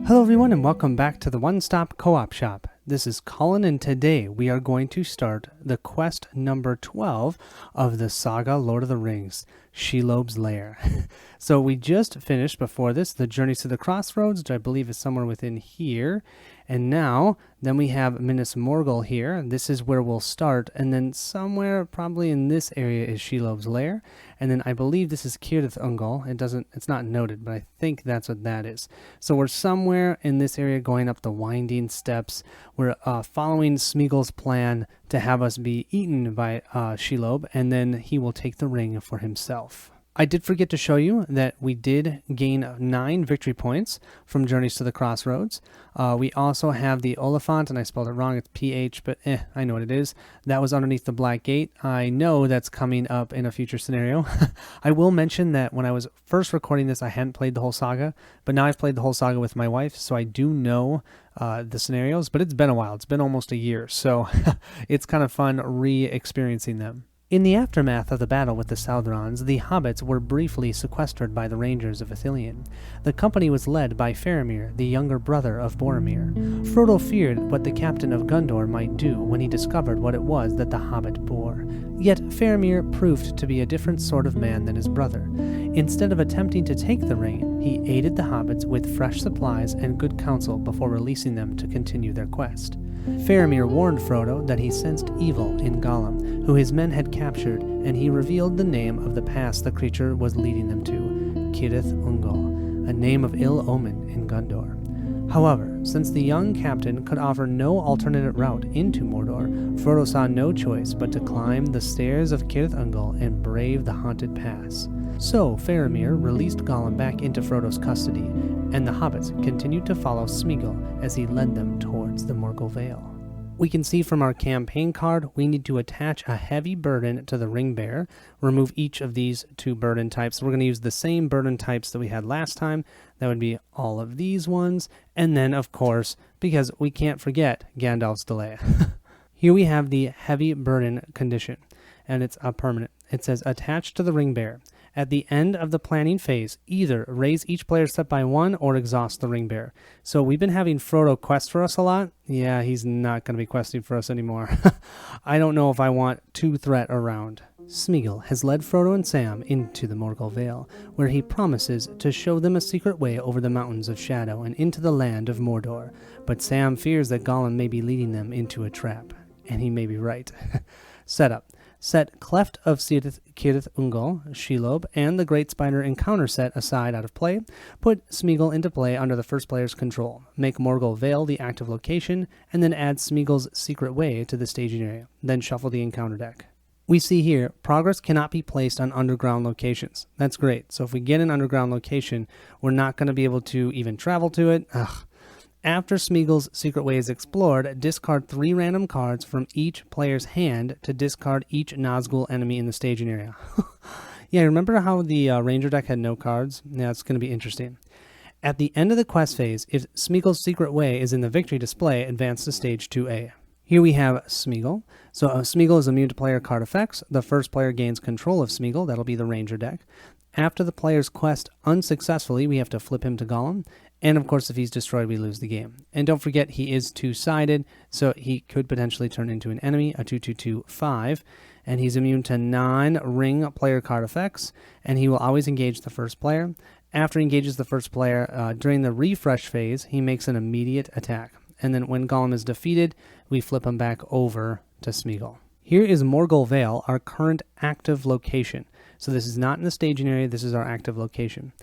Hello everyone and welcome back to the One Stop Co-op Shop. This is Colin and today we are going to start the quest number 12 of the Saga Lord of the Rings, Shelob's Lair. So we just finished before this the Journeys to the Crossroads, which I believe is somewhere within here. And now, then we have Minas Morgul here. This is where we'll start. And then somewhere, probably in this area, is Shelob's Lair. And then I believe this is Cirith Ungol. It's not noted, but I think that's what that is. So we're somewhere in this area going up the winding steps. We're following Smeagol's plan to have us be eaten by Shelob, and then he will take the ring for himself. I did forget to show you that we did gain 9 victory points from Journeys to the Crossroads. We also have the Oliphant, and I spelled it wrong, it's PH, but I know what it is. That was underneath the Black Gate. I know that's coming up in a future scenario. I will mention that when I was first recording this, I hadn't played the whole saga, but now I've played the whole saga with my wife, so I do know the scenarios, but it's been a while. It's been almost a year, so it's kind of fun re-experiencing them. In the aftermath of the battle with the Southrons, the hobbits were briefly sequestered by the Rangers of Ithilien. The company was led by Faramir, the younger brother of Boromir. Frodo feared what the captain of Gondor might do when he discovered what it was that the hobbit bore. Yet Faramir proved to be a different sort of man than his brother. Instead of attempting to take the ring, he aided the hobbits with fresh supplies and good counsel before releasing them to continue their quest. Faramir warned Frodo that he sensed evil in Gollum, who his men had captured, and he revealed the name of the pass the creature was leading them to, Cirith Ungol, a name of ill omen in Gondor. However, since the young captain could offer no alternate route into Mordor, Frodo saw no choice but to climb the stairs of Cirith Ungol and brave the haunted pass. So Faramir released Gollum back into Frodo's custody, and the hobbits continued to follow Smeagol as he led them towards the Morgal Vale. We can see from our campaign card, we need to attach a heavy burden to the ring bearer, remove each of these 2 burden types. We're going to use the same burden types that we had last time. That would be all of these ones. And then, of course, because we can't forget Gandalf's delay. Here we have the heavy burden condition, and it's a permanent. It says attached to the ring bearer. At the end of the planning phase, either raise each player's step by 1 or exhaust the ring bearer. So we've been having Frodo quest for us a lot. Yeah, he's not going to be questing for us anymore. I don't know if I want 2 threat around. Smeagol has led Frodo and Sam into the Morgal Vale, where he promises to show them a secret way over the mountains of shadow and into the land of Mordor. But Sam fears that Gollum may be leading them into a trap. And he may be right. Setup. Set Cleft of Cirith Ungol, Shelob, and the Great Spider encounter set aside out of play. Put Smeagol into play under the first player's control. Make Morgal Vale the active location, and then add Smeagol's secret way to the staging area. Then shuffle the encounter deck. We see here, progress cannot be placed on underground locations. That's great. So if we get an underground location, we're not going to be able to even travel to it. After Smeagol's secret way is explored, discard 3 random cards from each player's hand to discard each Nazgul enemy in the staging area. Yeah, remember how the Ranger deck had no cards? Yeah, it's going to be interesting. At the end of the quest phase, if Smeagol's secret way is in the victory display, advance to stage 2A. Here we have Smeagol. So Smeagol is immune to player card effects. The first player gains control of Smeagol. That'll be the Ranger deck. After the player's quest unsuccessfully, we have to flip him to Gollum. And of course, if he's destroyed, we lose the game. And don't forget, he is 2-sided, so he could potentially turn into an enemy, a 2/2/2/5. And he's immune to non-ring player card effects, and he will always engage the first player. After he engages the first player, during the refresh phase, he makes an immediate attack. And then when Gollum is defeated, we flip him back over to Smeagol. Here is Morgal Vale, our current active location. So this is not in the staging area, this is our active location.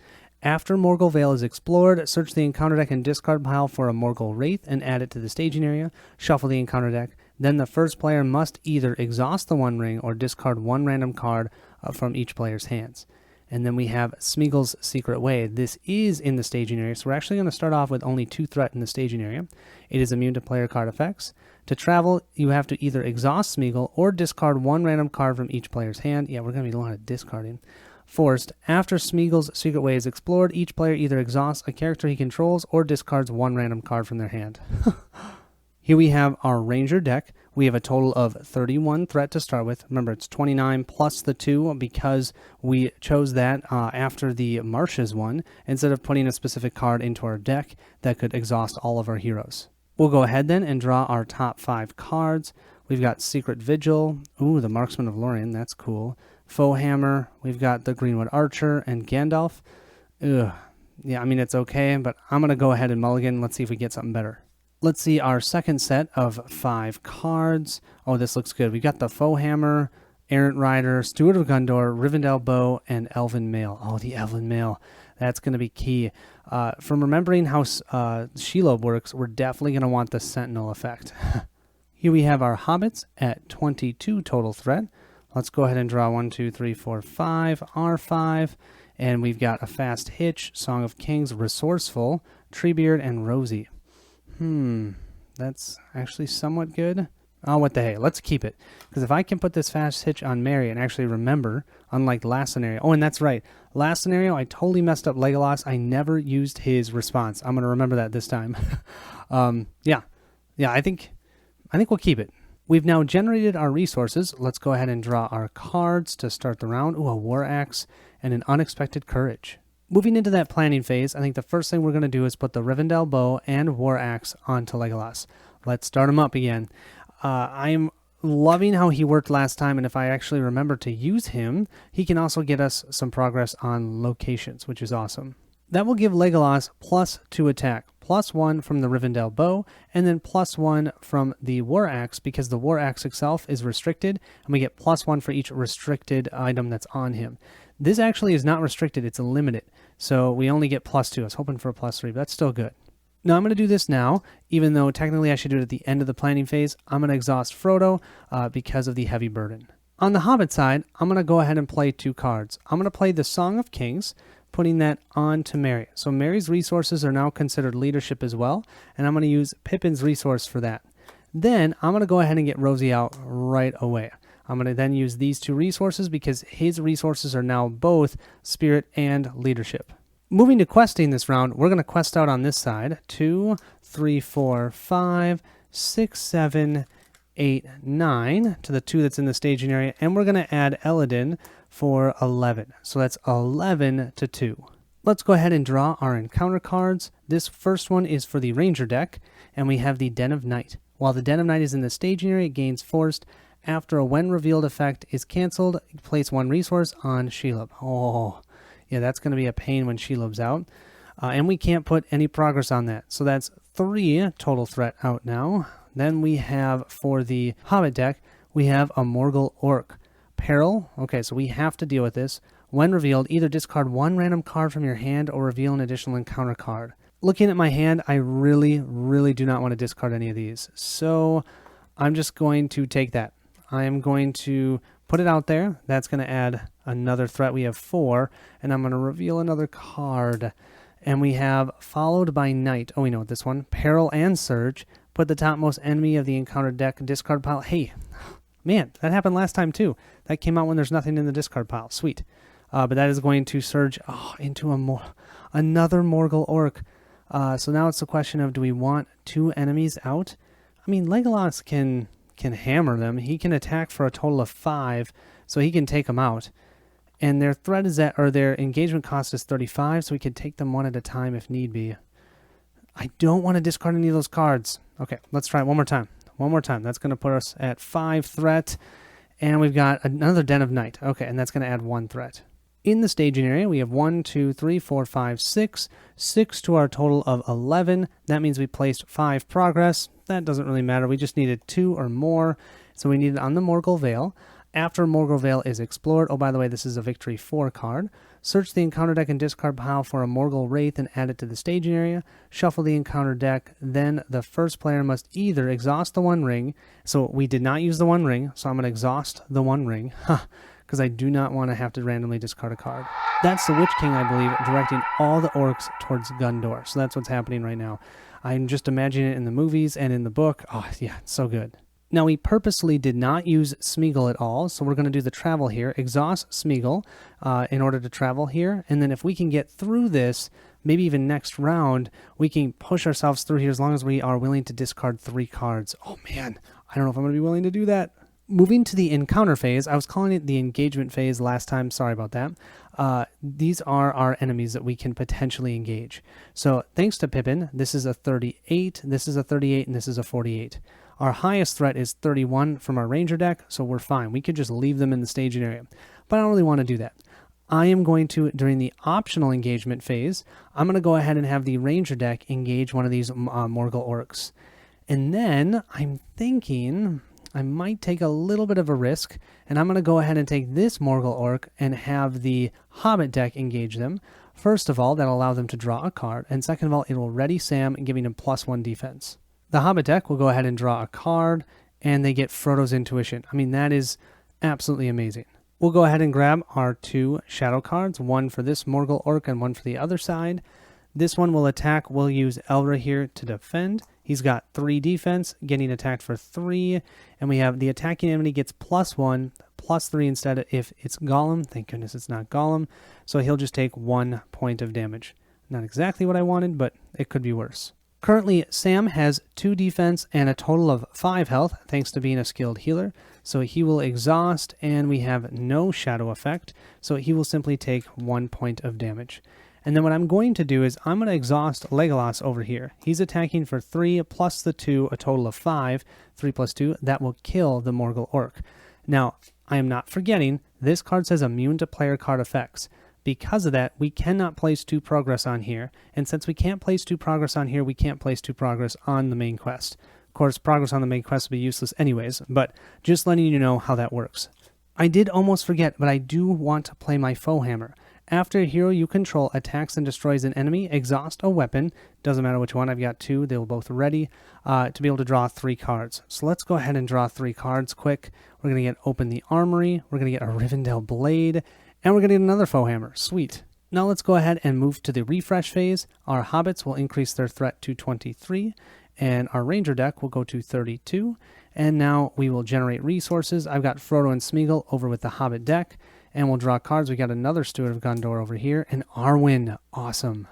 After Morgal Vale is explored, search the encounter deck and discard pile for a Morgal Wraith and add it to the staging area. Shuffle the encounter deck. Then the first player must either exhaust the 1 ring or discard 1 random card from each player's hands. And then we have Smeagol's secret way. This is in the staging area, so we're actually going to start off with only 2 threat in the staging area. It is immune to player card effects. To travel, you have to either exhaust Smeagol or discard 1 random card from each player's hand. Yeah, we're going to be doing a lot of discarding. Forced. After Smeagol's secret way is explored, each player either exhausts a character he controls or discards 1 random card from their hand. Here we have our Ranger deck We have a total of 31 threat to start with. Remember, it's 29 plus the 2 because we chose that after the Marshes one, instead of putting a specific card into our deck that could exhaust all of our heroes. We'll go ahead then and draw our top 5 cards. We've got Secret Vigil. Ooh, the Marksman of Lorien. That's cool. Foehammer. We've got the Greenwood Archer and Gandalf. Ugh. Yeah, I mean, it's okay, but I'm going to go ahead and mulligan. Let's see if we get something better. Let's see our second set of 5 cards. Oh, this looks good. We got the Foehammer, Errant Rider, Steward of Gondor, Rivendell Bow, and Elven Mail. Oh, the Elven Mail. That's going to be key. From remembering how Shelob works, we're definitely going to want the Sentinel effect. Here we have our Hobbits at 22 total threat. Let's go ahead and draw 1, 2, 3, 4, 5, R5. And we've got a Fast Hitch, Song of Kings, Resourceful, Treebeard, and Rosie. That's actually somewhat good. Oh, what the hey, let's keep it. Because if I can put this Fast Hitch on Merry and actually remember, unlike last scenario. Oh, and that's right. Last scenario, I totally messed up Legolas. I never used his response. I'm going to remember that this time. Yeah, I think we'll keep it. We've now generated our resources. Let's go ahead and draw our cards to start the round. Ooh, a War Axe and an Unexpected Courage. Moving into that planning phase, I think the first thing we're going to do is put the Rivendell Bow and War Axe onto Legolas. Let's start him up again. I'm loving how he worked last time, and if I actually remember to use him, he can also get us some progress on locations, which is awesome. That will give Legolas +2 attack, +1 from the Rivendell Bow, and then +1 from the War Axe, because the War Axe itself is restricted, and we get +1 for each restricted item that's on him. This actually is not restricted, it's limited, so we only get +2. I was hoping for a +3, but that's still good. Now I'm going to do this now, even though technically I should do it at the end of the planning phase. I'm going to exhaust Frodo because of the heavy burden. On the Hobbit side, I'm going to go ahead and play 2 cards. I'm going to play the Song of Kings, putting that on to Merry. So Merry's resources are now considered leadership as well, and I'm going to use Pippin's resource for that. Then I'm going to go ahead and get Rosie out right away. I'm going to then use these 2 resources because his resources are now both spirit and leadership. Moving to questing this round, we're going to quest out on this side 2, 3, 4, 5, 6, 7, 8, 9 to the 2 that's in the staging area, and we're going to add Eladin for 11. So that's 11 to 2. Let's go ahead and draw our encounter cards. This first one is for the Ranger deck, and we have the Den of Night. While the Den of Night is in the staging area, it gains forced. After a when revealed effect is canceled, place 1 resource on Shelob. Oh, yeah, that's going to be a pain when Shelob's out. And we can't put any progress on that. So that's 3 total threat out now. Then we have, for the Hobbit deck, we have a Morgal Orc. Peril. Okay, so we have to deal with this. When revealed, either discard 1 random card from your hand or reveal an additional encounter card. Looking at my hand, I really do not want to discard any of these. So I'm just going to take that. I am going to put it out there. That's going to add another threat. We have 4, and I'm going to reveal another card. And we have Followed by Night. Oh, we know this one. Peril and Surge. Put the topmost enemy of the encounter deck discard pile. Hey, man, that happened last time too. That came out when there's nothing in the discard pile. Sweet. But that is going to surge into another Morgal Orc. So now it's the question of, do we want 2 enemies out? I mean, Legolas can hammer them. He can attack for a total of 5, so he can take them out. And their threat is that, or their engagement cost is 35, so we can take them 1 at a time if need be. I don't want to discard any of those cards. Okay, let's try it one more time. One more time. That's going to put us at 5 threat. And we've got another Den of Night. Okay, and that's going to add 1 threat. In the staging area, we have 1, 2, 3, 4, 5, 6. 6 to our total of 11. That means we placed 5 progress. That doesn't really matter. We just needed 2 or more. So we need it on the Morgal Vale. After Morgal Vale is explored, oh, by the way, this is a Victory 4 card. Search the encounter deck and discard pile for a Morgal Wraith and add it to the staging area. Shuffle the encounter deck. Then the first player must either exhaust the 1 ring. So we did not use the 1 ring, so I'm going to exhaust the 1 ring. Because I do not want to have to randomly discard a card. That's the Witch King, I believe, directing all the orcs towards Gondor. So that's what's happening right now. I'm just imagining it in the movies and in the book. Oh, yeah, it's so good. Now, we purposely did not use Smeagol at all, so we're going to do the travel here. Exhaust Smeagol in order to travel here. And then if we can get through this, maybe even next round, we can push ourselves through here as long as we are willing to discard 3 cards. Oh, man, I don't know if I'm going to be willing to do that. Moving to the encounter phase, I was calling it the engagement phase last time. Sorry about that. These are our enemies that we can potentially engage. So thanks to Pippin, this is a 38, this is a 38, and this is a 48. Our highest threat is 31 from our ranger deck, so we're fine. We could just leave them in the staging area. But I don't really want to do that. I am going to, during the optional engagement phase, I'm going to go ahead and have the ranger deck engage one of these Morgal orcs. And then I'm thinking I might take a little bit of a risk, and I'm going to go ahead and take this Morgal orc and have the Hobbit deck engage them. First of all, that'll allow them to draw a card, and second of all, it will ready Sam, giving him +1 defense. The Hobbit deck will go ahead and draw a card, and they get Frodo's Intuition. I mean, that is absolutely amazing. We'll go ahead and grab our 2 shadow cards, one for this Morgal orc and one for the other side. This one will attack. We'll use Elra here to defend. He's got 3 defense, getting attacked for 3. And we have the attacking enemy gets +1, +3 instead if it's Gollum. Thank goodness it's not Gollum. So he'll just take 1 point of damage. Not exactly what I wanted, but it could be worse. Currently, Sam has 2 defense and a total of 5 health, thanks to being a skilled healer. So he will exhaust, and we have no shadow effect. So he will simply take 1 point of damage. And then what I'm going to do is I'm going to exhaust Legolas over here. He's attacking for 3 plus the 2, a total of 5. 3 plus 2, that will kill the Morgal orc. Now, I am not forgetting, this card says immune to player card effects. Because of that, we cannot place 2 progress on here. And since we can't place 2 progress on here, we can't place 2 progress on the main quest. Of course, progress on the main quest will be useless anyways, but just letting you know how that works. I did almost forget, but I do want to play my Foe Hammer. After a hero you control attacks and destroys an enemy, exhaust a weapon. Doesn't matter which one, I've got 2, they're both ready, to be able to draw 3 cards. So let's go ahead and draw 3 cards quick. We're going to get Open the Armory, we're going to get a Rivendell Blade, and we're going to get another Foe Hammer. Sweet. Now let's go ahead and move to the refresh phase. Our Hobbits will increase their threat to 23, and our Ranger deck will go to 32. And now we will generate resources. I've got Frodo and Smeagol over with the Hobbit deck, and we'll draw cards. We got another Steward of Gondor over here, and Arwen. Awesome.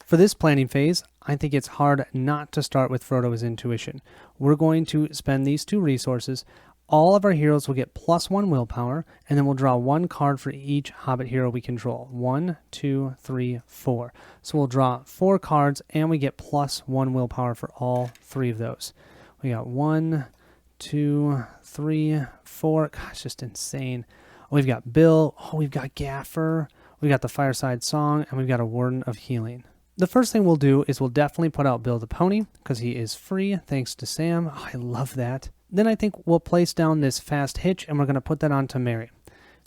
For this planning phase, I think it's hard not to start with Frodo's Intuition. We're going to spend these 2 resources. All of our heroes will get +1 willpower, and then we'll draw 1 card for each Hobbit hero we control. 1, 2, 3, 4. So we'll draw 4 cards, and we get +1 willpower for all 3 of those. We got 1, 2, 3, 4. Gosh, just insane. We've got Bill. Oh, we've got Gaffer. We've got the Fireside Song, and we've got a Warden of Healing. The first thing we'll do is we'll definitely put out Bill the Pony, because he is free, thanks to Sam. Oh, I love that. Then I think we'll place down this Fast Hitch, and we're going to put that on to Mary.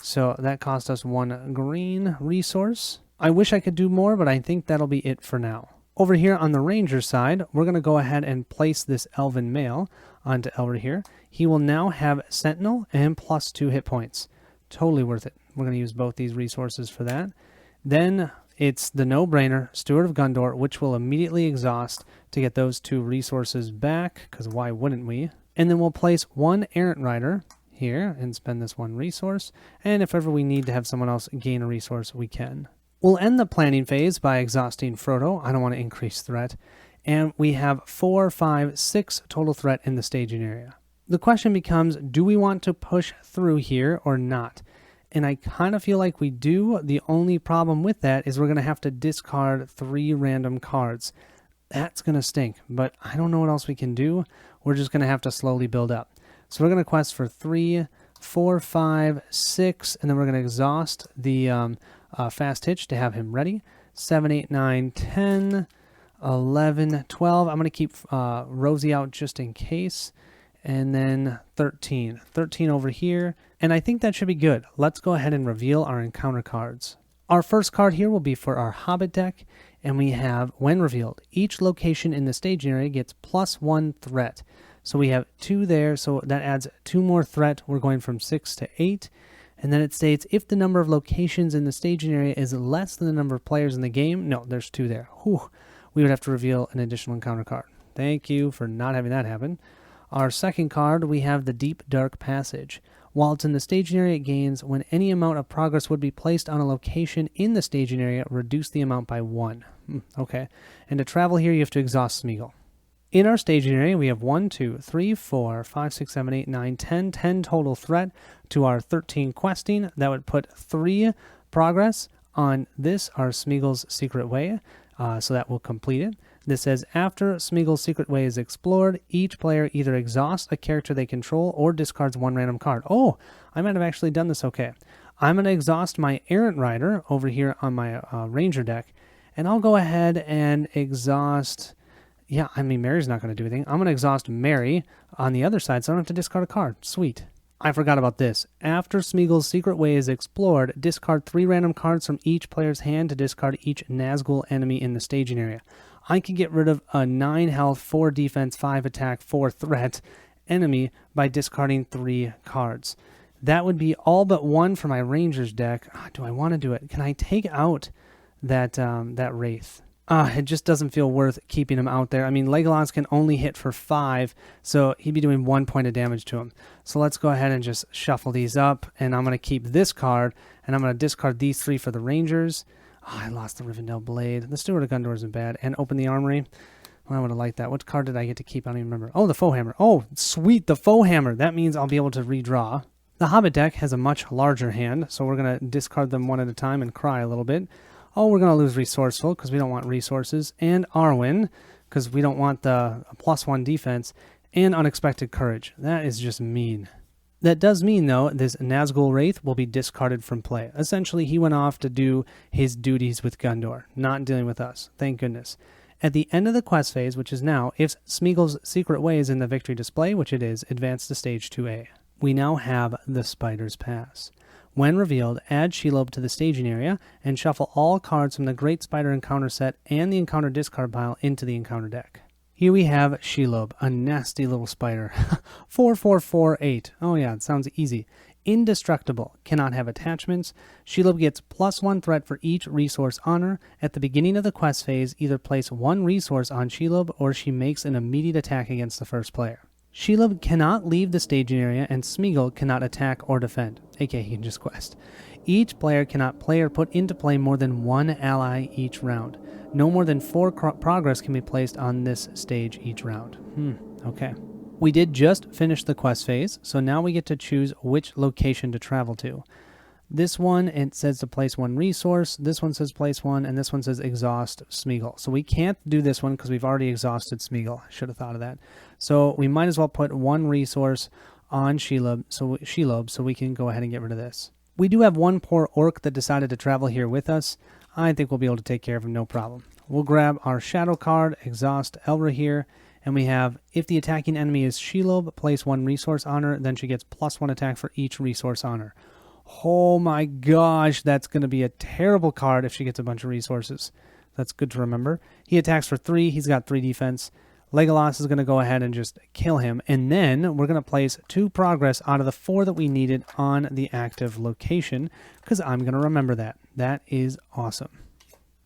So that cost us 1 green resource. I wish I could do more, but I think that'll be it for now. Over here on the Ranger side, we're going to go ahead and place this Elven Male onto Elra here. He will now have Sentinel and +2 hit points. Totally worth it. We're going to use both these resources for that. Then it's the no-brainer, Steward of Gondor, which will immediately exhaust to get those 2 resources back, because why wouldn't we? And then we'll place 1 Errant Rider here and spend this 1 resource. And if ever we need to have someone else gain a resource, we can. We'll end the planning phase by exhausting Frodo. I don't want to increase threat. And we have 4, 5, 6 total threat in the staging area. The question becomes, do we want to push through here or not? And I kind of feel like we do. The only problem with that is we're going to have to discard 3 random cards. That's going to stink, but I don't know what else we can do. We're just going to have to slowly build up. So we're going to quest for 3, 4, 5, 6, and then we're going to exhaust the Fast Hitch to have him ready. 7, 8, 9, 10, 11, 12. I'm going to keep Rosie out just in case. And then 13. 13 over here. And I think that should be good. Let's go ahead and reveal our encounter cards. Our first card here will be for our Hobbit deck. And we have, when revealed, each location in the staging area gets +1 threat. So we have 2 there, so that adds 2 more threat. We're going from 6 to 8. And then it states, if the number of locations in the staging area is less than the number of players in the game, no, there's 2 there. Whew, we would have to reveal an additional encounter card. Thank you for not having that happen. Our second card, we have the Deep Dark Passage. While it's in the staging area, it gains when any amount of progress would be placed on a location in the staging area, reduce the amount by 1. Okay. And to travel here, you have to exhaust Smeagol. In our staging area, we have 1, 2, 3, 4, 5, 6, 7, 8, 9, 10. 10 total threat to our 13 questing. That would put 3 progress on this, our Smeagol's Secret Way. So that will complete it. This says, after Smeagol's Secret Way is explored, each player either exhausts a character they control or discards 1 random card. Oh, I might have actually done this okay. I'm going to exhaust my Errant Rider over here on my Ranger deck, and I'll go ahead and exhaust... Yeah, I mean, Mary's not going to do anything. I'm going to exhaust Mary on the other side, so I don't have to discard a card. Sweet. I forgot about this. After Smeagol's Secret Way is explored, discard 3 random cards from each player's hand to discard each Nazgul enemy in the staging area. I can get rid of a 9 health, 4 defense, 5 attack, 4 threat enemy by discarding 3 cards. That would be all but 1 for my Rangers deck. Do I want to do it? Can I take out that Wraith? It just doesn't feel worth keeping him out there. I mean, Legolas can only hit for 5, so he'd be doing 1 point of damage to him. So let's go ahead and just shuffle these up, and I'm going to keep this card, and I'm going to discard these 3 for the Rangers. I lost the Rivendell Blade. The Steward of Gondor isn't bad. And open the Armory. Well, I would have liked that. What card did I get to keep? I don't even remember. Oh, the Foe Hammer. Oh, sweet, the Foe Hammer. That means I'll be able to redraw. The Hobbit deck has a much larger hand, so we're going to discard them one at a time and cry a little bit. Oh, we're going to lose Resourceful because we don't want resources, and Arwen because we don't want the +1 defense, and Unexpected Courage. That is just mean. That does mean, though, this Nazgul Wraith will be discarded from play. Essentially, he went off to do his duties with Gondor, not dealing with us. Thank goodness. At the end of the quest phase, which is now, if Smeagol's Secret Way is in the victory display, which it is, advance to Stage 2A. We now have the Spider's Pass. When revealed, add Shelob to the staging area and shuffle all cards from the Great Spider Encounter set and the Encounter discard pile into the Encounter deck. Here we have Shelob, a nasty little spider. 4/4/4/8. Oh yeah, it sounds easy. Indestructible, cannot have attachments. Shelob gets +1 threat for each resource honor. At the beginning of the quest phase, either place 1 resource on Shelob or she makes an immediate attack against the first player. Shelob cannot leave the staging area, and Smeagol cannot attack or defend, aka he can just quest. Each player cannot play or put into play more than 1 ally each round. No more than 4 progress can be placed on this stage each round. Okay. We did just finish the quest phase, so now we get to choose which location to travel to. This one, it says to place 1 resource, this one says place 1, and this one says exhaust Smeagol. So we can't do this one because we've already exhausted Smeagol. I should have thought of that. So we might as well put 1 resource on Shelob, so we can go ahead and get rid of this. We do have 1 poor orc that decided to travel here with us. I think we'll be able to take care of him, no problem. We'll grab our shadow card, exhaust Elra here, and we have, if the attacking enemy is Shelob, place 1 resource honor, then she gets +1 attack for each resource honor. Oh my gosh, that's going to be a terrible card if she gets a bunch of resources. That's good to remember. He attacks for 3, he's got 3 defense. Legolas is going to go ahead and just kill him, and then we're going to place 2 progress out of the 4 that we needed on the active location, because I'm going to remember that. That is awesome.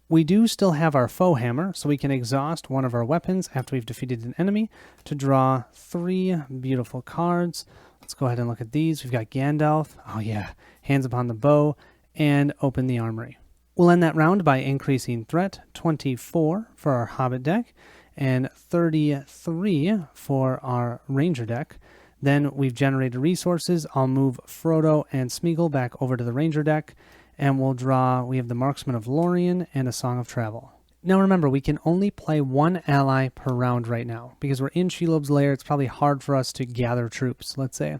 We do still have our Foe Hammer, so we can exhaust one of our weapons after we've defeated an enemy to draw 3 beautiful cards. Let's go ahead and look at these. We've got Gandalf. Oh yeah, Hands Upon the Bow, and Open the Armory. We'll end that round by increasing threat, 24 for our Hobbit deck, and 33 for our Ranger deck. Then we've generated resources. I'll move Frodo and Smeagol back over to the Ranger deck, and we'll draw, we have the Marksman of Lorien and a Song of Travel. Now remember, we can only play 1 ally per round right now. Because we're in Shelob's Lair, it's probably hard for us to gather troops, let's say.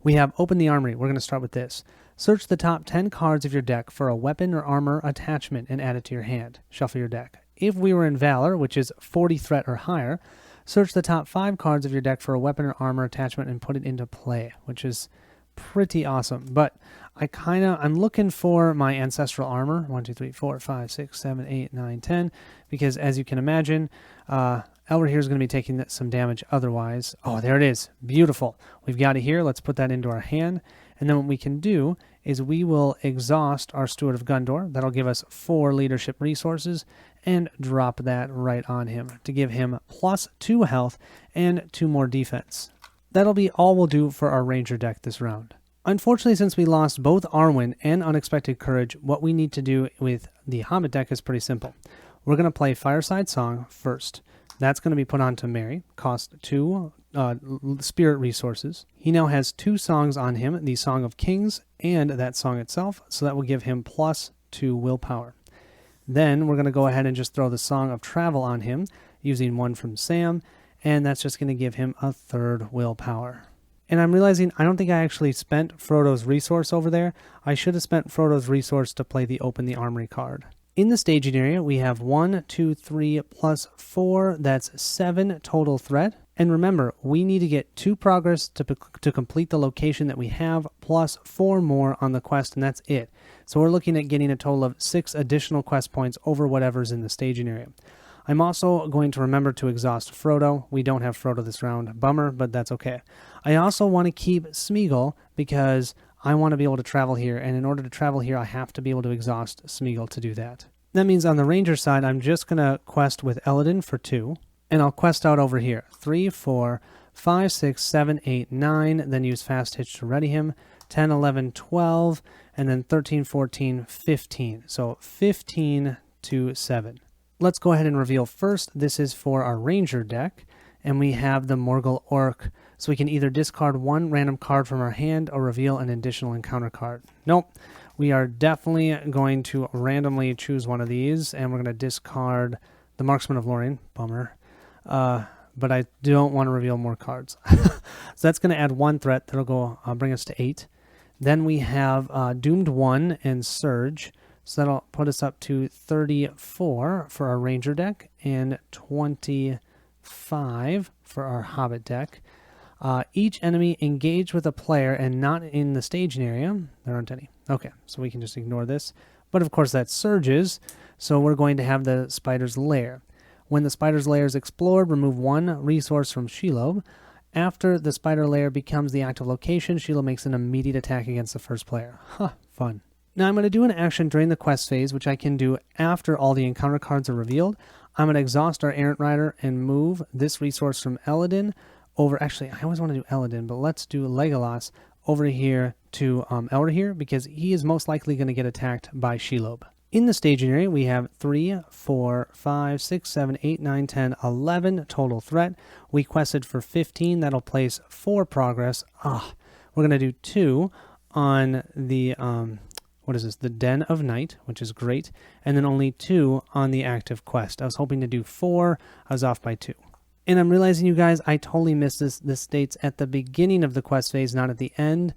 We have Open the Armory. We're going to start with this. Search the top 10 cards of your deck for a weapon or armor attachment and add it to your hand. Shuffle your deck. If we were in Valor, which is 40 threat or higher, search the top 5 cards of your deck for a weapon or armor attachment and put it into play, which is pretty awesome. But I'm looking for my ancestral armor. 1, 2, 3, 4, 5, 6, 7, 8, 9, 10. Because as you can imagine, Elra here is going to be taking some damage otherwise. Oh, there it is. Beautiful. We've got it here. Let's put that into our hand. And then what we can do is we will exhaust our Steward of Gondor. That'll give us 4 leadership resources and drop that right on him to give him +2 health and 2 more defense. That'll be all we'll do for our Ranger deck this round. Unfortunately, since we lost both Arwen and Unexpected Courage, what we need to do with the Hobbit deck is pretty simple. We're going to play Fireside Song first. That's going to be put onto Merry, cost 2 spirit resources. He now has 2 songs on him, the Song of Kings and that song itself, so that will give him plus 2 willpower. Then we're going to go ahead and just throw the Song of Travel on him, using 1 from Sam, and that's just going to give him a 3rd willpower. And I'm realizing I don't think I actually spent Frodo's resource over there. I should have spent Frodo's resource to play the Open the Armory card. In the staging area, we have 1, 2, 3, plus 4. That's 7 total threat. And remember, we need to get 2 progress to complete the location that we have, plus 4 more on the quest, and that's it. So we're looking at getting a total of 6 additional quest points over whatever's in the staging area. I'm also going to remember to exhaust Frodo. We don't have Frodo this round. Bummer, but that's okay. I also want to keep Smeagol because I want to be able to travel here, and in order to travel here, I have to be able to exhaust Smeagol to do that. That means on the Ranger side, I'm just going to quest with Eladin for 2, and I'll quest out over here. 3, 4, 5, 6, 7, 8, 9, then use Fast Hitch to ready him. 10, 11, 12, and then 13, 14, 15. So 15 to 7. Let's go ahead and reveal first. This is for our Ranger deck, and we have the Morgal Orc. So we can either discard 1 random card from our hand or reveal an additional encounter card. Nope. We are definitely going to randomly choose one of these, and we're going to discard the Marksman of Lorien. Bummer. But I don't want to reveal more cards. So that's going to add 1 threat. That'll go bring us to 8. Then we have Doomed 1 and Surge. So that'll put us up to 34 for our Ranger deck and 25 for our Hobbit deck. Each enemy engaged with a player and not in the staging area. There aren't any. Okay, so we can just ignore this. But of course that surges, so we're going to have the Spider's Lair. When the Spider's Lair is explored, remove 1 resource from Shelob. After the Spider Lair becomes the active location, Shelob makes an immediate attack against the first player. Huh, fun. Now I'm going to do an action during the quest phase, which I can do after all the encounter cards are revealed. I'm going to exhaust our Errant Rider and move this resource from Eladin over. Actually, I always want to do Eladin, but let's do Legolas over here to Elrohir, because he is most likely going to get attacked by Shelob. In the staging area, we have 3, 4, 5, 6, 7, 8, 9, 10, 11 total threat. We quested for 15. That'll place 4 progress. We're going to do 2 on the, what is this? The Den of Night, which is great. And then only 2 on the active quest. I was hoping to do 4. I was off by 2. And I'm realizing, you guys, I totally missed this. This states at the beginning of the quest phase, not at the end.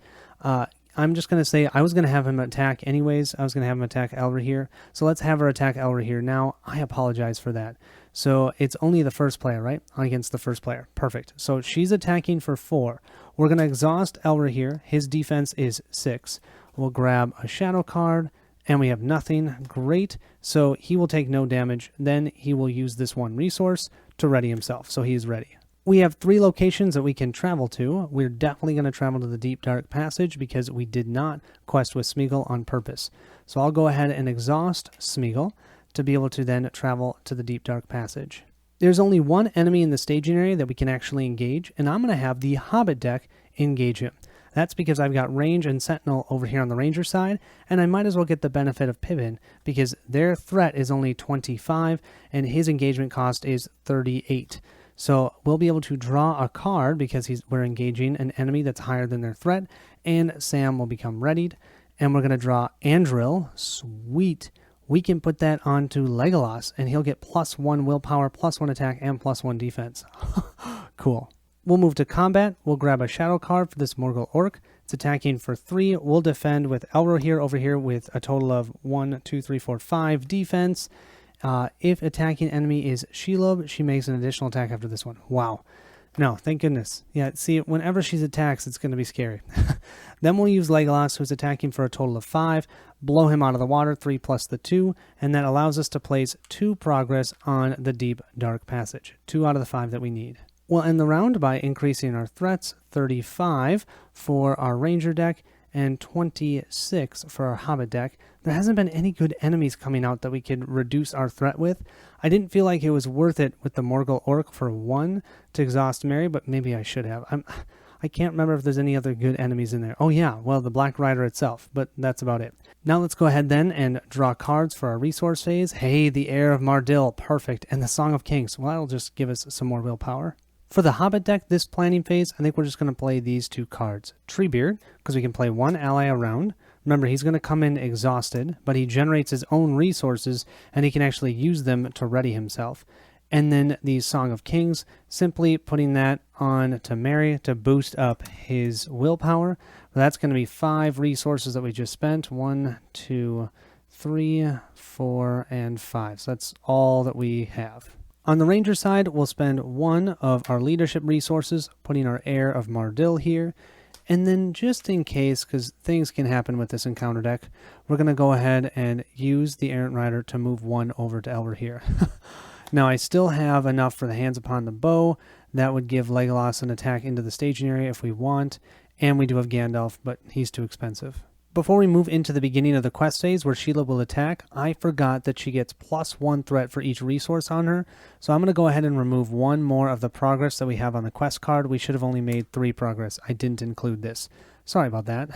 I'm just going to say I was going to have him attack anyways. I was going to have him attack Elrohir. So let's have her attack Elrohir now. I apologize for that. So it's only the first player, right? Against the first player. Perfect. So she's attacking for 4. We're going to exhaust Elrohir. His defense is 6. We'll grab a shadow card, and we have nothing. Great. So he will take no damage. Then he will use this 1 resource to ready himself. So he's ready. We have 3 locations that we can travel to. We're definitely going to travel to the Deep Dark Passage because we did not quest with Smeagol on purpose. So I'll go ahead and exhaust Smeagol to be able to then travel to the Deep Dark Passage. There's only 1 enemy in the staging area that we can actually engage, and I'm going to have the Hobbit deck engage him. That's because I've got Range and Sentinel over here on the Ranger side, and I might as well get the benefit of Pippin because their threat is only 25 and his engagement cost is 38. So we'll be able to draw a card because we're engaging an enemy that's higher than their threat, and Sam will become readied. And we're going to draw Andril. Sweet. We can put that onto Legolas, and he'll get +1 willpower, +1 attack, and +1 defense. Cool. We'll move to combat. We'll grab a shadow card for this Morgal Orc. It's attacking for 3. We'll defend with Elrohir over here with a total of 1, 2, 3, 4, 5 defense. If attacking enemy is Shelob, she makes an additional attack after this one. Wow. No, thank goodness. Yeah, see, whenever she attacks, it's going to be scary. Then we'll use Legolas, who's attacking for a total of 5. Blow him out of the water, 3 plus the 2, and that allows us to place 2 progress on the Deep Dark Passage. 2 out of the 5 that we need. We'll end the round by increasing our threats, 35 for our Ranger deck, and 26 for our Hobbit deck. There hasn't been any good enemies coming out that we could reduce our threat with. I didn't feel like it was worth it with the Morgal Orc for 1 to exhaust Merry, but maybe I should have. I can't remember if there's any other good enemies in there. Oh yeah, well, the Black Rider itself, but that's about it. Now let's go ahead then and draw cards for our resource phase. Hey, the Heir of Mardil, perfect. And the Song of Kings, well, that'll just give us some more willpower. For the Hobbit deck, this planning phase, I think we're just going to play these 2 cards. Treebeard, because we can play 1 ally around. Remember, he's going to come in exhausted, but he generates his own resources, and he can actually use them to ready himself. And then the Song of Kings, simply putting that on to Merry to boost up his willpower. That's going to be 5 resources that we just spent. 1, 2, 3, 4, and 5. So that's all that we have. On the Ranger side, we'll spend 1 of our leadership resources, putting our Heir of Mardil here. And then just in case, because things can happen with this encounter deck, we're going to go ahead and use the Errant Rider to move 1 over to Elver here. Now, I still have enough for the Hands Upon the Bow. That would give Legolas an attack into the staging area if we want. And we do have Gandalf, but he's too expensive. Before we move into the beginning of the quest phase where Shelob will attack, I forgot that she gets +1 threat for each resource on her. So I'm going to go ahead and remove 1 more of the progress that we have on the quest card. We should have only made 3 progress. I didn't include this. Sorry about that.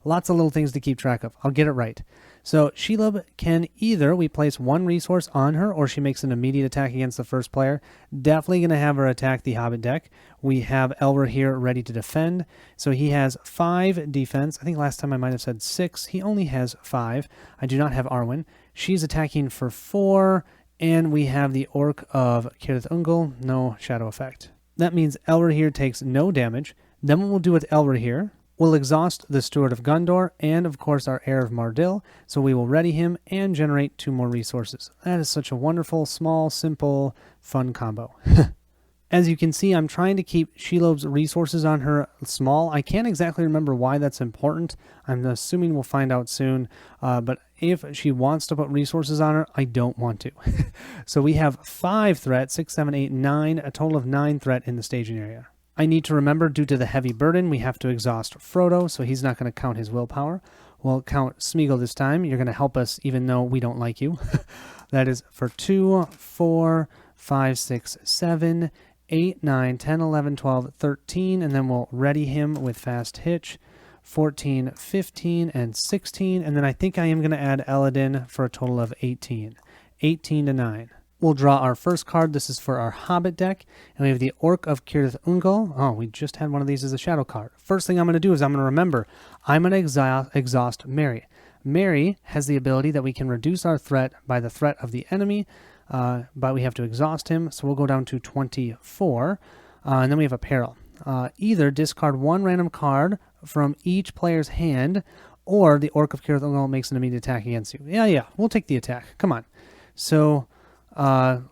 Lots of little things to keep track of. I'll get it right. So Shelob can either we place 1 resource on her or she makes an immediate attack against the first player. Definitely going to have her attack the Hobbit deck. We have Elver here ready to defend. So he has 5 defense. I think last time I might have said 6. He only has 5. I do not have Arwen. She's attacking for 4. And we have the Orc of Cirith Ungol. No shadow effect. That means Elver here takes no damage. Then what we'll do with Elver here, we'll exhaust the Steward of Gondor and, of course, our Heir of Mardil, so we will ready him and generate 2 more resources. That is such a wonderful, small, simple, fun combo. As you can see, I'm trying to keep Shelob's resources on her small. I can't exactly remember why that's important. I'm assuming we'll find out soon, but if she wants to put resources on her, I don't want to. So we have 5 threat, 6, 7, 8, 9, a total of 9 threat in the staging area. I need to remember, due to the heavy burden, we have to exhaust Frodo, so he's not going to count his willpower. We'll count Smeagol this time. You're going to help us even though we don't like you. That is for 2, 4, 5, 6, 7, 8, 9, 10, 11, 12, 13, and then we'll ready him with Fast Hitch. 14, 15, and 16, and then I think I am going to add Eladin for a total of 18. 18 to 9. We'll draw our first card. This is for our Hobbit deck, and we have the Orc of Cirith Ungol. Oh, we just had one of these as a shadow card. First thing I'm going to do is I'm going to remember, I'm going to exhaust Merry. Merry has the ability that we can reduce our threat by the threat of the enemy, but we have to exhaust him, so we'll go down to 24, and then we have a peril. Either discard 1 random card from each player's hand, or the Orc of Cirith Ungol makes an immediate attack against you. Yeah, we'll take the attack. Come on. So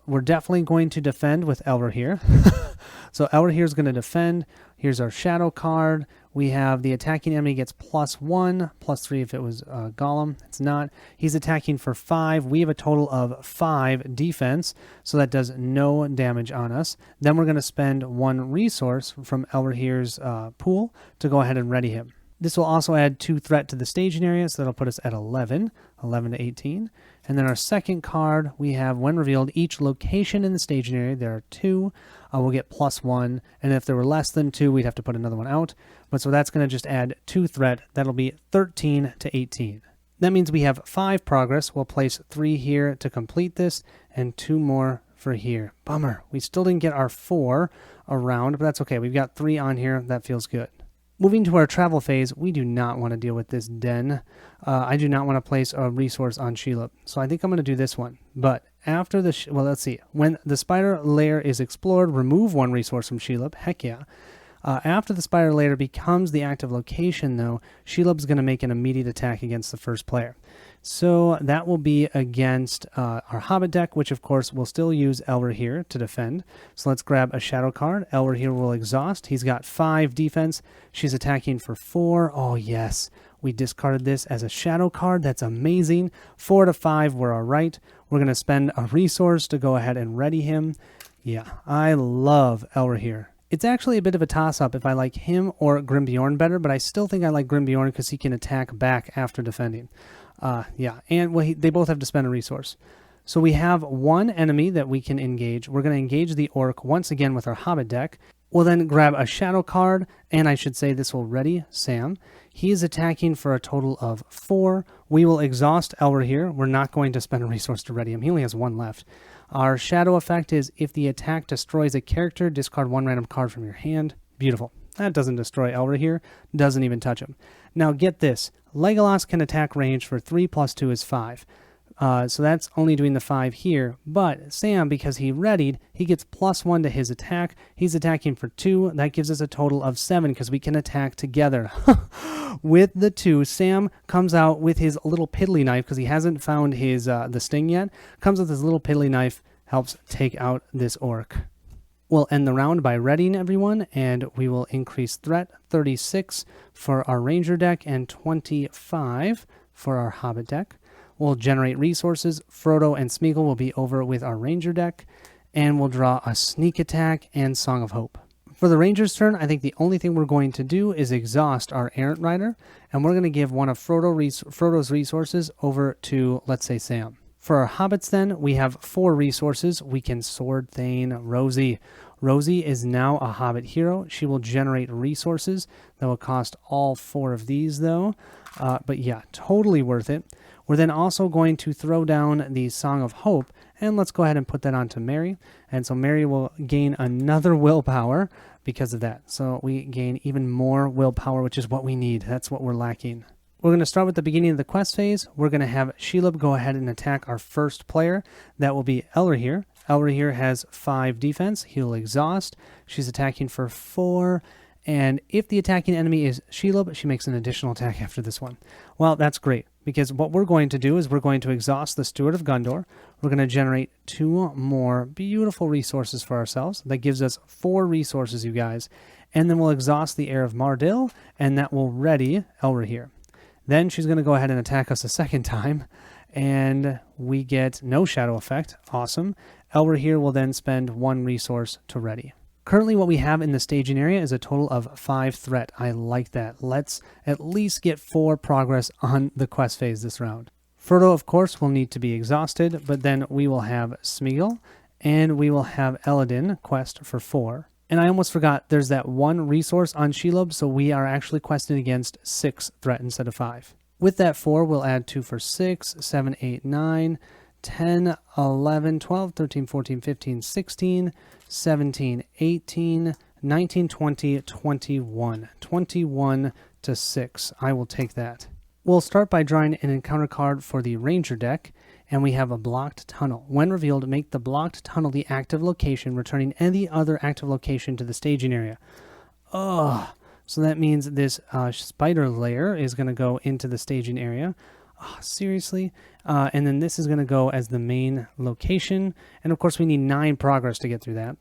we're definitely going to defend with Elver here. So Elver here is going to defend. Here's our shadow card. We have the attacking enemy gets +1, +3 if it was Gollum. It's not. He's attacking for 5. We have a total of 5 defense, so that does no damage on us. Then we're going to spend 1 resource from Elver here's pool to go ahead and ready him. This will also add 2 threat to the staging area, so that'll put us at 11 to 18. And then our second card, we have, when revealed, each location in the staging area, there are 2, we'll get +1. And if there were less than 2, we'd have to put another one out. But so that's going to just add 2 threat. That'll be 13 to 18. That means we have 5 progress. We'll place 3 here to complete this, and 2 more for here. Bummer. We still didn't get our 4 around, but that's okay. We've got 3 on here. That feels good. Moving to our travel phase, we do not want to deal with this den. I do not want to place a resource on Shelob, so I think I'm going to do this one. But after the, well, let's see. When the spider lair is explored, remove 1 resource from Shelob. Heck yeah. After the spider lair becomes the active location, though, Shelob's going to make an immediate attack against the first player. So that will be against our Hobbit deck, which of course will still use Elver here to defend. So let's grab a shadow card. Elver here will exhaust. He's got 5 defense. She's attacking for 4. Oh yes, we discarded this as a shadow card. That's amazing. 4 to 5, we're all right. We're going to spend a resource to go ahead and ready him. Yeah, I love Elver here. It's actually a bit of a toss-up if I like him or Grim Beorn better, but I still think I like Grim Beorn because he can attack back after defending. Yeah, and well, they both have to spend a resource. So we have 1 enemy that we can engage. We're going to engage the Orc once again with our Hobbit deck. We'll then grab a shadow card, and I should say this will ready Sam. He is attacking for a total of 4. We will exhaust Elra here. We're not going to spend a resource to ready him. He only has 1 left. Our shadow effect is if the attack destroys a character, discard 1 random card from your hand. Beautiful. That doesn't destroy Elra here. Doesn't even touch him. Now get this. Legolas can attack range for 3 plus 2 is 5. So that's only doing the 5 here. But Sam, because he readied, he gets +1 to his attack. He's attacking for 2. That gives us a total of 7 because we can attack together. With the 2, Sam comes out with his little piddly knife because he hasn't found his the sting yet. Comes with his little piddly knife, helps take out this orc. We'll end the round by readying everyone, and we will increase threat 36 for our ranger deck and 25 for our hobbit deck. We'll generate resources. Frodo and Smeagol will be over with our ranger deck, and we'll draw a sneak attack and Song of Hope. For the ranger's turn, I think the only thing we're going to do is exhaust our errant rider, and we're going to give one of Frodo's resources over to, let's say, Sam. For our hobbits then, we have 4 resources. We can sword Thane Rosie. Rosie is now a hobbit hero. She will generate resources. That will cost all 4 of these though. But yeah, totally worth it. We're then also going to throw down the Song of Hope, and let's go ahead and put that onto Mary. And so Mary will gain another willpower because of that. So we gain even more willpower, which is what we need. That's what we're lacking. We're going to start with the beginning of the quest phase. We're going to have Shelob go ahead and attack our first player. That will be Elrahir. Elrahir has 5 defense. He'll exhaust. She's attacking for 4. And if the attacking enemy is Shelob, she makes an additional attack after this one. Well, that's great, because what we're going to do is we're going to exhaust the Steward of Gondor. We're going to generate 2 more beautiful resources for ourselves. That gives us 4 resources, you guys. And then we'll exhaust the Heir of Mardil, and that will ready Elrahir. Then she's going to go ahead and attack us a second time, and we get no shadow effect. Awesome. Elrahir will then spend 1 resource to ready. Currently what we have in the staging area is a total of 5 threat. I like that. Let's at least get 4 progress on the quest phase this round. Frodo, of course, will need to be exhausted, but then we will have Smeagol, and we will have Eladin quest for 4. And I almost forgot, there's that 1 resource on Shelob, so we are actually questing against 6 threat instead of 5. With that 4, we'll add 2 for 6, 7, 8, 9, 10, 11, 12, 13, 14, 15, 16, 17, 18, 19, 20, 21. 21 to 6. I will take that. We'll start by drawing an encounter card for the Ranger deck, and we have a blocked tunnel. When revealed, make the blocked tunnel the active location, returning any other active location to the staging area. Ugh. So that means this spider lair is going to go into the staging area. Oh, seriously? And then this is going to go as the main location. And of course, we need 9 progress to get through that.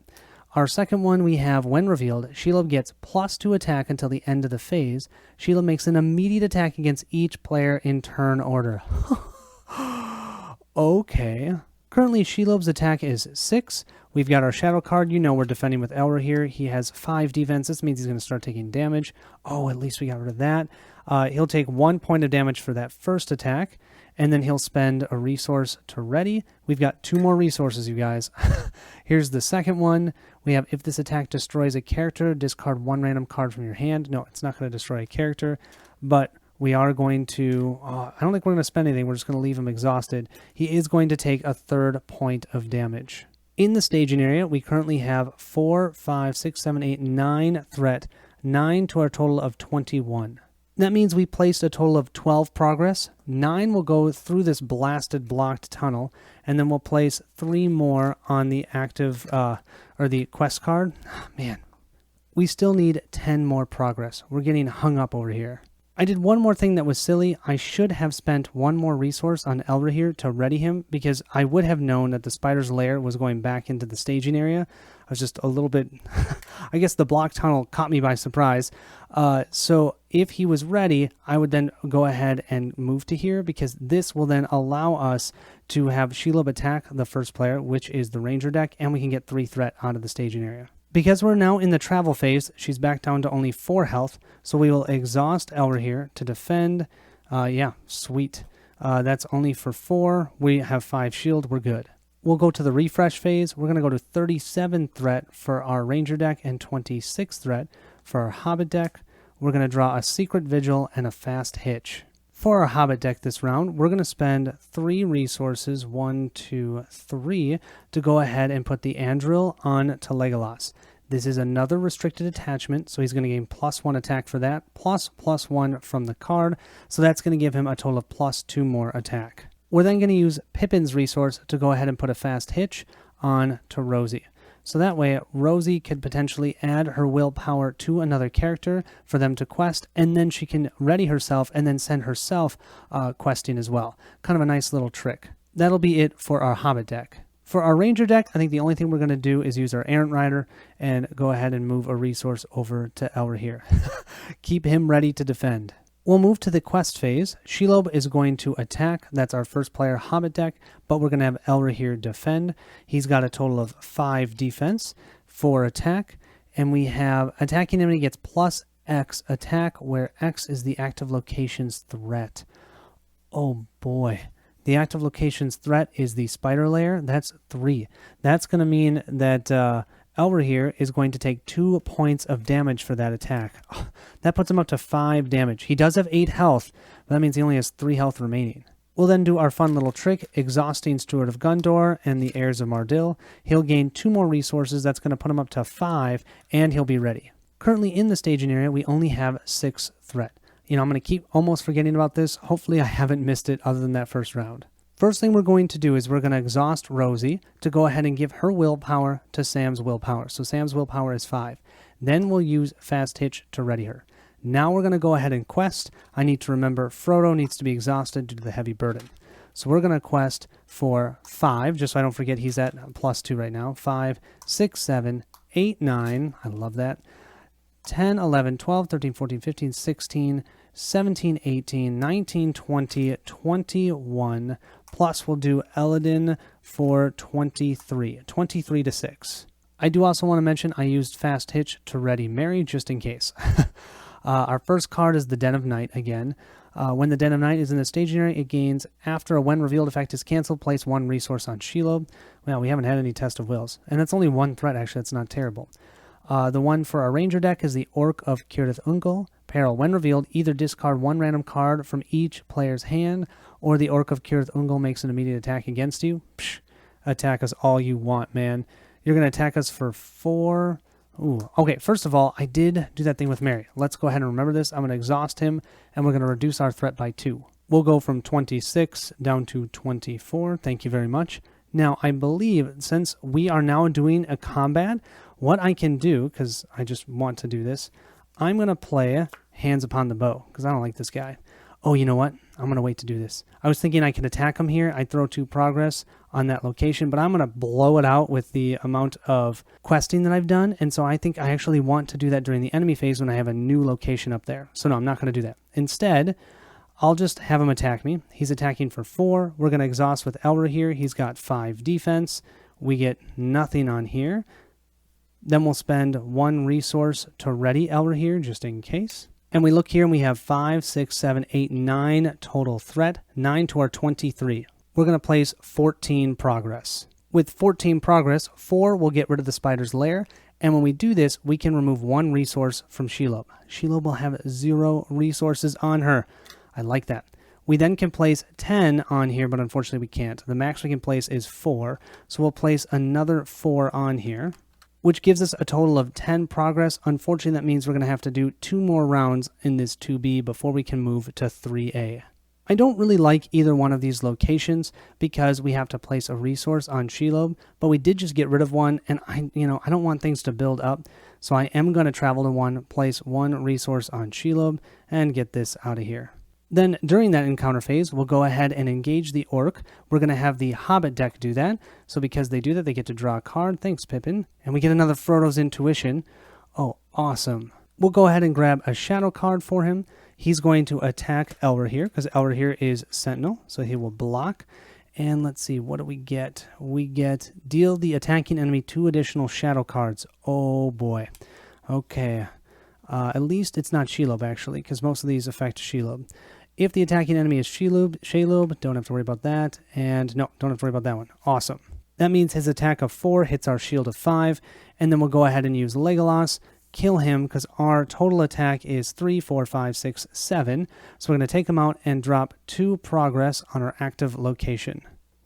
Our second one we have, when revealed, Shelob gets +2 attack until the end of the phase. Shelob makes an immediate attack against each player in turn order. Okay. Currently, Shelob's attack is 6. We've got our shadow card. You know we're defending with Elra here. He has 5 defense. This means he's going to start taking damage. Oh, at least we got rid of that. He'll take 1 point of damage for that first attack, and then he'll spend a resource to ready. We've got 2 more resources, you guys. Here's the second one. We have, if this attack destroys a character, discard 1 random card from your hand. No, it's not going to destroy a character, but we are going to, I don't think we're going to spend anything. We're just going to leave him exhausted. He is going to take a 3rd point of damage. In the staging area, we currently have 4, 5, 6, 7, 8, 9 threat, 9 to our total of 21. That means we placed a total of 12 progress. 9 will go through this blasted blocked tunnel, and then we'll place 3 more on the active, or the quest card. Man, we still need 10 more progress. We're getting hung up over here. I did one more thing that was silly. I should have spent 1 more resource on Elrahir to ready him, because I would have known that the spider's lair was going back into the staging area. I was just a little bit, I guess the block tunnel caught me by surprise. So if he was ready, I would then go ahead and move to here, because this will then allow us to have Shelob attack the first player, which is the Ranger deck, and we can get 3 threat out of the staging area. Because we're now in the travel phase, she's back down to only 4 health, so we will exhaust Elrahir to defend. Yeah, sweet. That's only for 4. We have 5 shield. We're good. We'll go to the refresh phase. We're going to go to 37 threat for our Ranger deck and 26 threat for our Hobbit deck. We're going to draw a Secret Vigil and a Fast Hitch. For our Hobbit deck this round, we're going to spend 3 resources, 1, 2, 3, to go ahead and put the Andril on to Legolas. This is another restricted attachment, so he's going to gain +1 attack for that, plus +1 from the card, so that's going to give him a total of +2 more attack. We're then going to use Pippin's resource to go ahead and put a Fast Hitch on to Rosie. So that way, Rosie could potentially add her willpower to another character for them to quest, and then she can ready herself and then send herself questing as well. Kind of a nice little trick. That'll be it for our Hobbit deck. For our Ranger deck, I think the only thing we're going to do is use our Errant Rider and go ahead and move a resource over to Elra here. Keep him ready to defend. We'll move to the quest phase. Shelob is going to attack. That's our first player Hobbit deck, but we're going to have Elra here defend. He's got a total of 5 defense, 4 attack, and we have attacking enemy gets +X attack, where X is the active location's threat. Oh boy. The active location's threat is the spider lair. That's 3. That's going to mean that Elra here is going to take 2 points of damage for that attack. Oh, that puts him up to 5 damage. He does have 8 health, but that means he only has 3 health remaining. We'll then do our fun little trick, Exhausting Steward of Gondor and the Heirs of Mardil. He'll gain 2 more resources. That's going to put him up to 5, and he'll be ready. Currently in the staging area, we only have 6 threat. You know, I'm going to keep almost forgetting about this. Hopefully I haven't missed it other than that first round. First thing we're going to do is we're going to exhaust Rosie to go ahead and give her willpower to Sam's willpower. So Sam's willpower is 5. Then we'll use Fast Hitch to ready her. Now we're going to go ahead and quest. I need to remember Frodo needs to be exhausted due to the heavy burden. So we're going to quest for 5, just so I don't forget he's at +2 right now. 5, 6, 7, 8, 9. I love that. 10, 11, 12, 13, 14, 15, 16, 17, 18, 19, 20, 21, plus we'll do Eladin for 23 to 6. I do also want to mention I used Fast Hitch to ready Mary just in case. Our first card is the Den of Night again. When the Den of Night is in the staging area, it gains, after a when revealed effect is canceled, place 1 resource on Shelob. Well, we haven't had any Test of Wills, and that's only 1 threat actually, that's not terrible. The one for our Ranger deck is the Orc of Cirith Ungol. Peril. When revealed, either discard 1 random card from each player's hand, or the Orc of Cirith Ungol makes an immediate attack against you. Psh, attack us all you want, man. You're going to attack us for 4. Ooh. Okay, first of all, I did do that thing with Mary. Let's go ahead and remember this. I'm going to exhaust him, and we're going to reduce our threat by 2. We'll go from 26 down to 24. Thank you very much. Now, I believe since we are now doing a combat, what I can do, because I just want to do this, I'm going to play Hands Upon the Bow, because I don't like this guy. Oh, you know what? I'm going to wait to do this. I was thinking I could attack him here. I'd throw 2 progress on that location, but I'm going to blow it out with the amount of questing that I've done, and so I think I actually want to do that during the enemy phase when I have a new location up there. So no, I'm not going to do that. Instead, I'll just have him attack me. He's attacking for 4. We're going to exhaust with Elra here. He's got 5 defense. We get nothing on here. Then we'll spend 1 resource to ready Elra here, just in case. And we look here and we have 5, 6, 7, 8, 9 total threat, 9 to our 23. We're going to place 14 progress. With 14 progress, 4 will get rid of the spider's lair. And when we do this, we can remove 1 resource from Shelob. Shelob will have 0 resources on her. I like that. We then can place 10 on here, but unfortunately we can't. The max we can place is 4. So we'll place another 4 on here, which gives us a total of 10 progress. Unfortunately, that means we're going to have to do 2 more rounds in this 2B before we can move to 3A. I don't really like either one of these locations because we have to place a resource on Shelob, but we did just get rid of one, and I don't want things to build up, so I am going to travel to 1, place 1 resource on Shelob, and get this out of here. Then during that encounter phase, we'll go ahead and engage the Orc. We're going to have the Hobbit deck do that. So because they do that, they get to draw a card. Thanks, Pippin. And we get another Frodo's Intuition. Oh, awesome. We'll go ahead and grab a Shadow card for him. He's going to attack Elra here, because Elra here is Sentinel, so he will block. And let's see, what do we get? We get deal the attacking enemy 2 additional Shadow cards. Oh, boy. Okay. At least it's not Shelob, actually, because most of these affect Shelob. If the attacking enemy is Shelob, don't have to worry about that. And no, don't have to worry about that one. Awesome. That means his attack of 4 hits our shield of 5, and then we'll go ahead and use Legolas, kill him, because our total attack is 3, 4, 5, 6, 7. So we're going to take him out and drop 2 progress on our active location.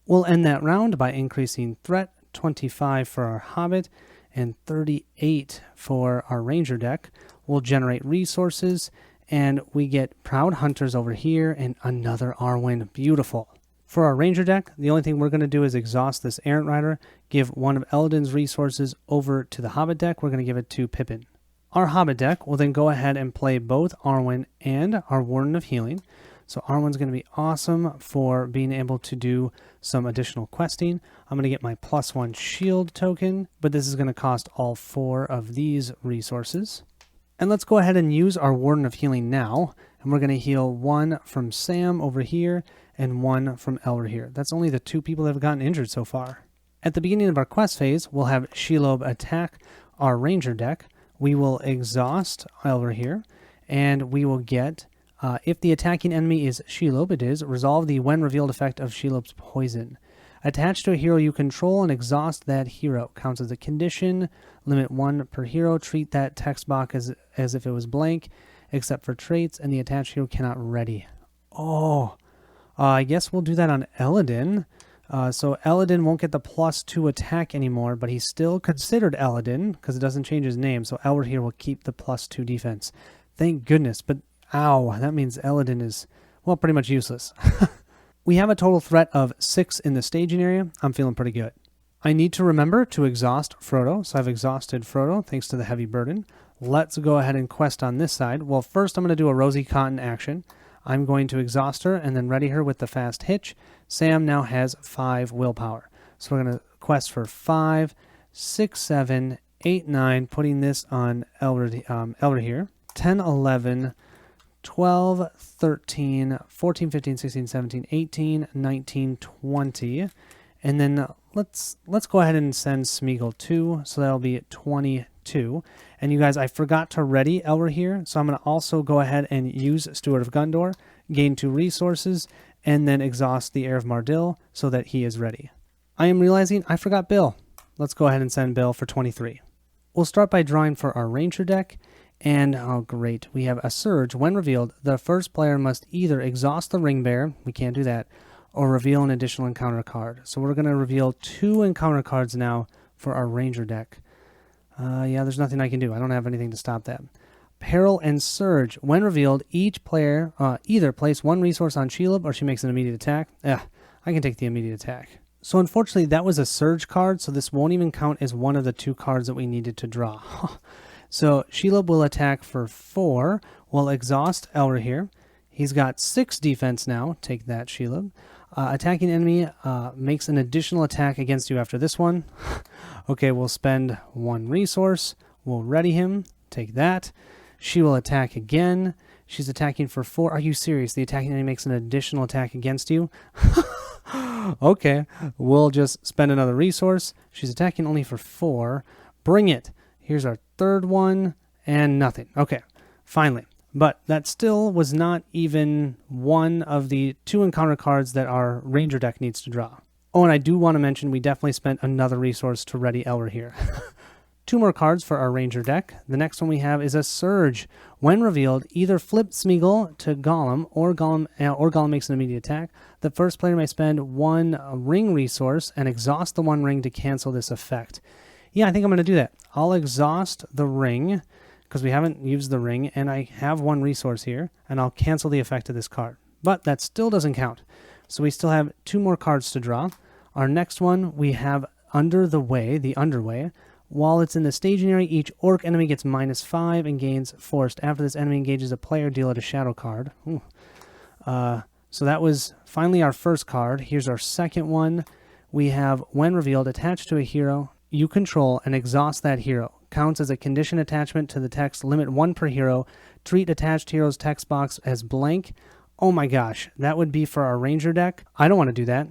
We'll end that round by increasing threat, 25 for our Hobbit, and 38 for our Ranger deck. We'll generate resources, and we get Proud Hunters over here, and another Arwen. Beautiful. For our Ranger deck, the only thing we're going to do is exhaust this Errant Rider, give one of Eladin's resources over to the Hobbit deck. We're going to give it to Pippin. Our Hobbit deck will then go ahead and play both Arwen and our Warden of Healing. So Arwen's going to be awesome for being able to do some additional questing. I'm going to get my +1 shield token, but this is going to cost all 4 of these resources. And let's go ahead and use our Warden of Healing now. And we're going to heal 1 from Sam over here and 1 from Elder here. That's only the 2 people that have gotten injured so far. At the beginning of our quest phase, we'll have Shelob attack our Ranger deck. We will exhaust Elder here, and we will get, if the attacking enemy is Shelob, it is, resolve the when revealed effect of Shelob's poison. Attach to a hero you control and exhaust that hero. Counts as a condition. Limit 1 per hero. Treat that text box as if it was blank, except for traits, and the attached hero cannot ready. Oh, I guess we'll do that on Eladin. So Eladin won't get the +2 attack anymore, but he's still considered Eladin because it doesn't change his name. So Elward here will keep the +2 defense. Thank goodness. But ow, that means Eladin is, well, pretty much useless. We have a total threat of 6 in the staging area. I'm feeling pretty good. I need to remember to exhaust Frodo. So I've exhausted Frodo thanks to the heavy burden. Let's go ahead and quest on this side. Well, first I'm going to do a Rosy Cotton action. I'm going to exhaust her and then ready her with the fast hitch. Sam now has 5 willpower. So we're going to quest for 5, 6, 7, 8, 9, putting this on Elder here. 10, 11, 12, 13, 14, 15, 16, 17, 18, 19, 20. And then let's go ahead and send Smeagol 2. So that'll be 22. And you guys, I forgot to ready Elder here. So I'm going to also go ahead and use Steward of Gondor, gain 2 resources, and then exhaust the Heir of Mardil so that he is ready. I am realizing I forgot Bill. Let's go ahead and send Bill for 23. We'll start by drawing for our Ranger deck. And, oh great, we have a Surge. When revealed, the first player must either exhaust the Ring Bearer, we can't do that, or reveal an additional encounter card. So we're going to reveal 2 encounter cards now for our Ranger deck. Yeah, there's nothing I can do. I don't have anything to stop that. Peril and Surge. When revealed, each player either place 1 resource on Shelob or she makes an immediate attack. I can take the immediate attack. So unfortunately, that was a Surge card, so this won't even count as one of the 2 cards that we needed to draw. So Shelob will attack for 4. We'll exhaust Elder here. He's got 6 defense now. Take that, Shelob. Attacking enemy makes an additional attack against you after this one. Okay, we'll spend 1 resource. We'll ready him. Take that. She will attack again. She's attacking for 4. Are you serious? The attacking enemy makes an additional attack against you? Okay, we'll just spend another resource. She's attacking only for 4. Bring it. Here's our 3rd one, and nothing. Okay, finally. But that still was not even one of the 2 encounter cards that our Ranger deck needs to draw. Oh, and I do want to mention we definitely spent another resource to ready Elder here. 2 more cards for our Ranger deck. The next one we have is a Surge. When revealed, either flip Smeagol to Gollum or Gollum makes an immediate attack. The first player may spend 1 ring resource and exhaust the 1 ring to cancel this effect. Yeah, I think I'm going to do that. I'll exhaust the ring because we haven't used the ring, and I have 1 resource here, and I'll cancel the effect of this card. But that still doesn't count. So we still have 2 more cards to draw. Our next one, we have Under the Way, the Underway. While it's in the staging area, each orc enemy gets -5 and gains forced. After this enemy engages a player, deal it a shadow card. So that was finally our first card. Here's our second one. We have, when revealed, attached to a hero you control and exhaust that hero. Counts as a condition attachment to the text. Limit 1 per hero. Treat attached hero's text box as blank. Oh my gosh, that would be for our Ranger deck. I don't want to do that.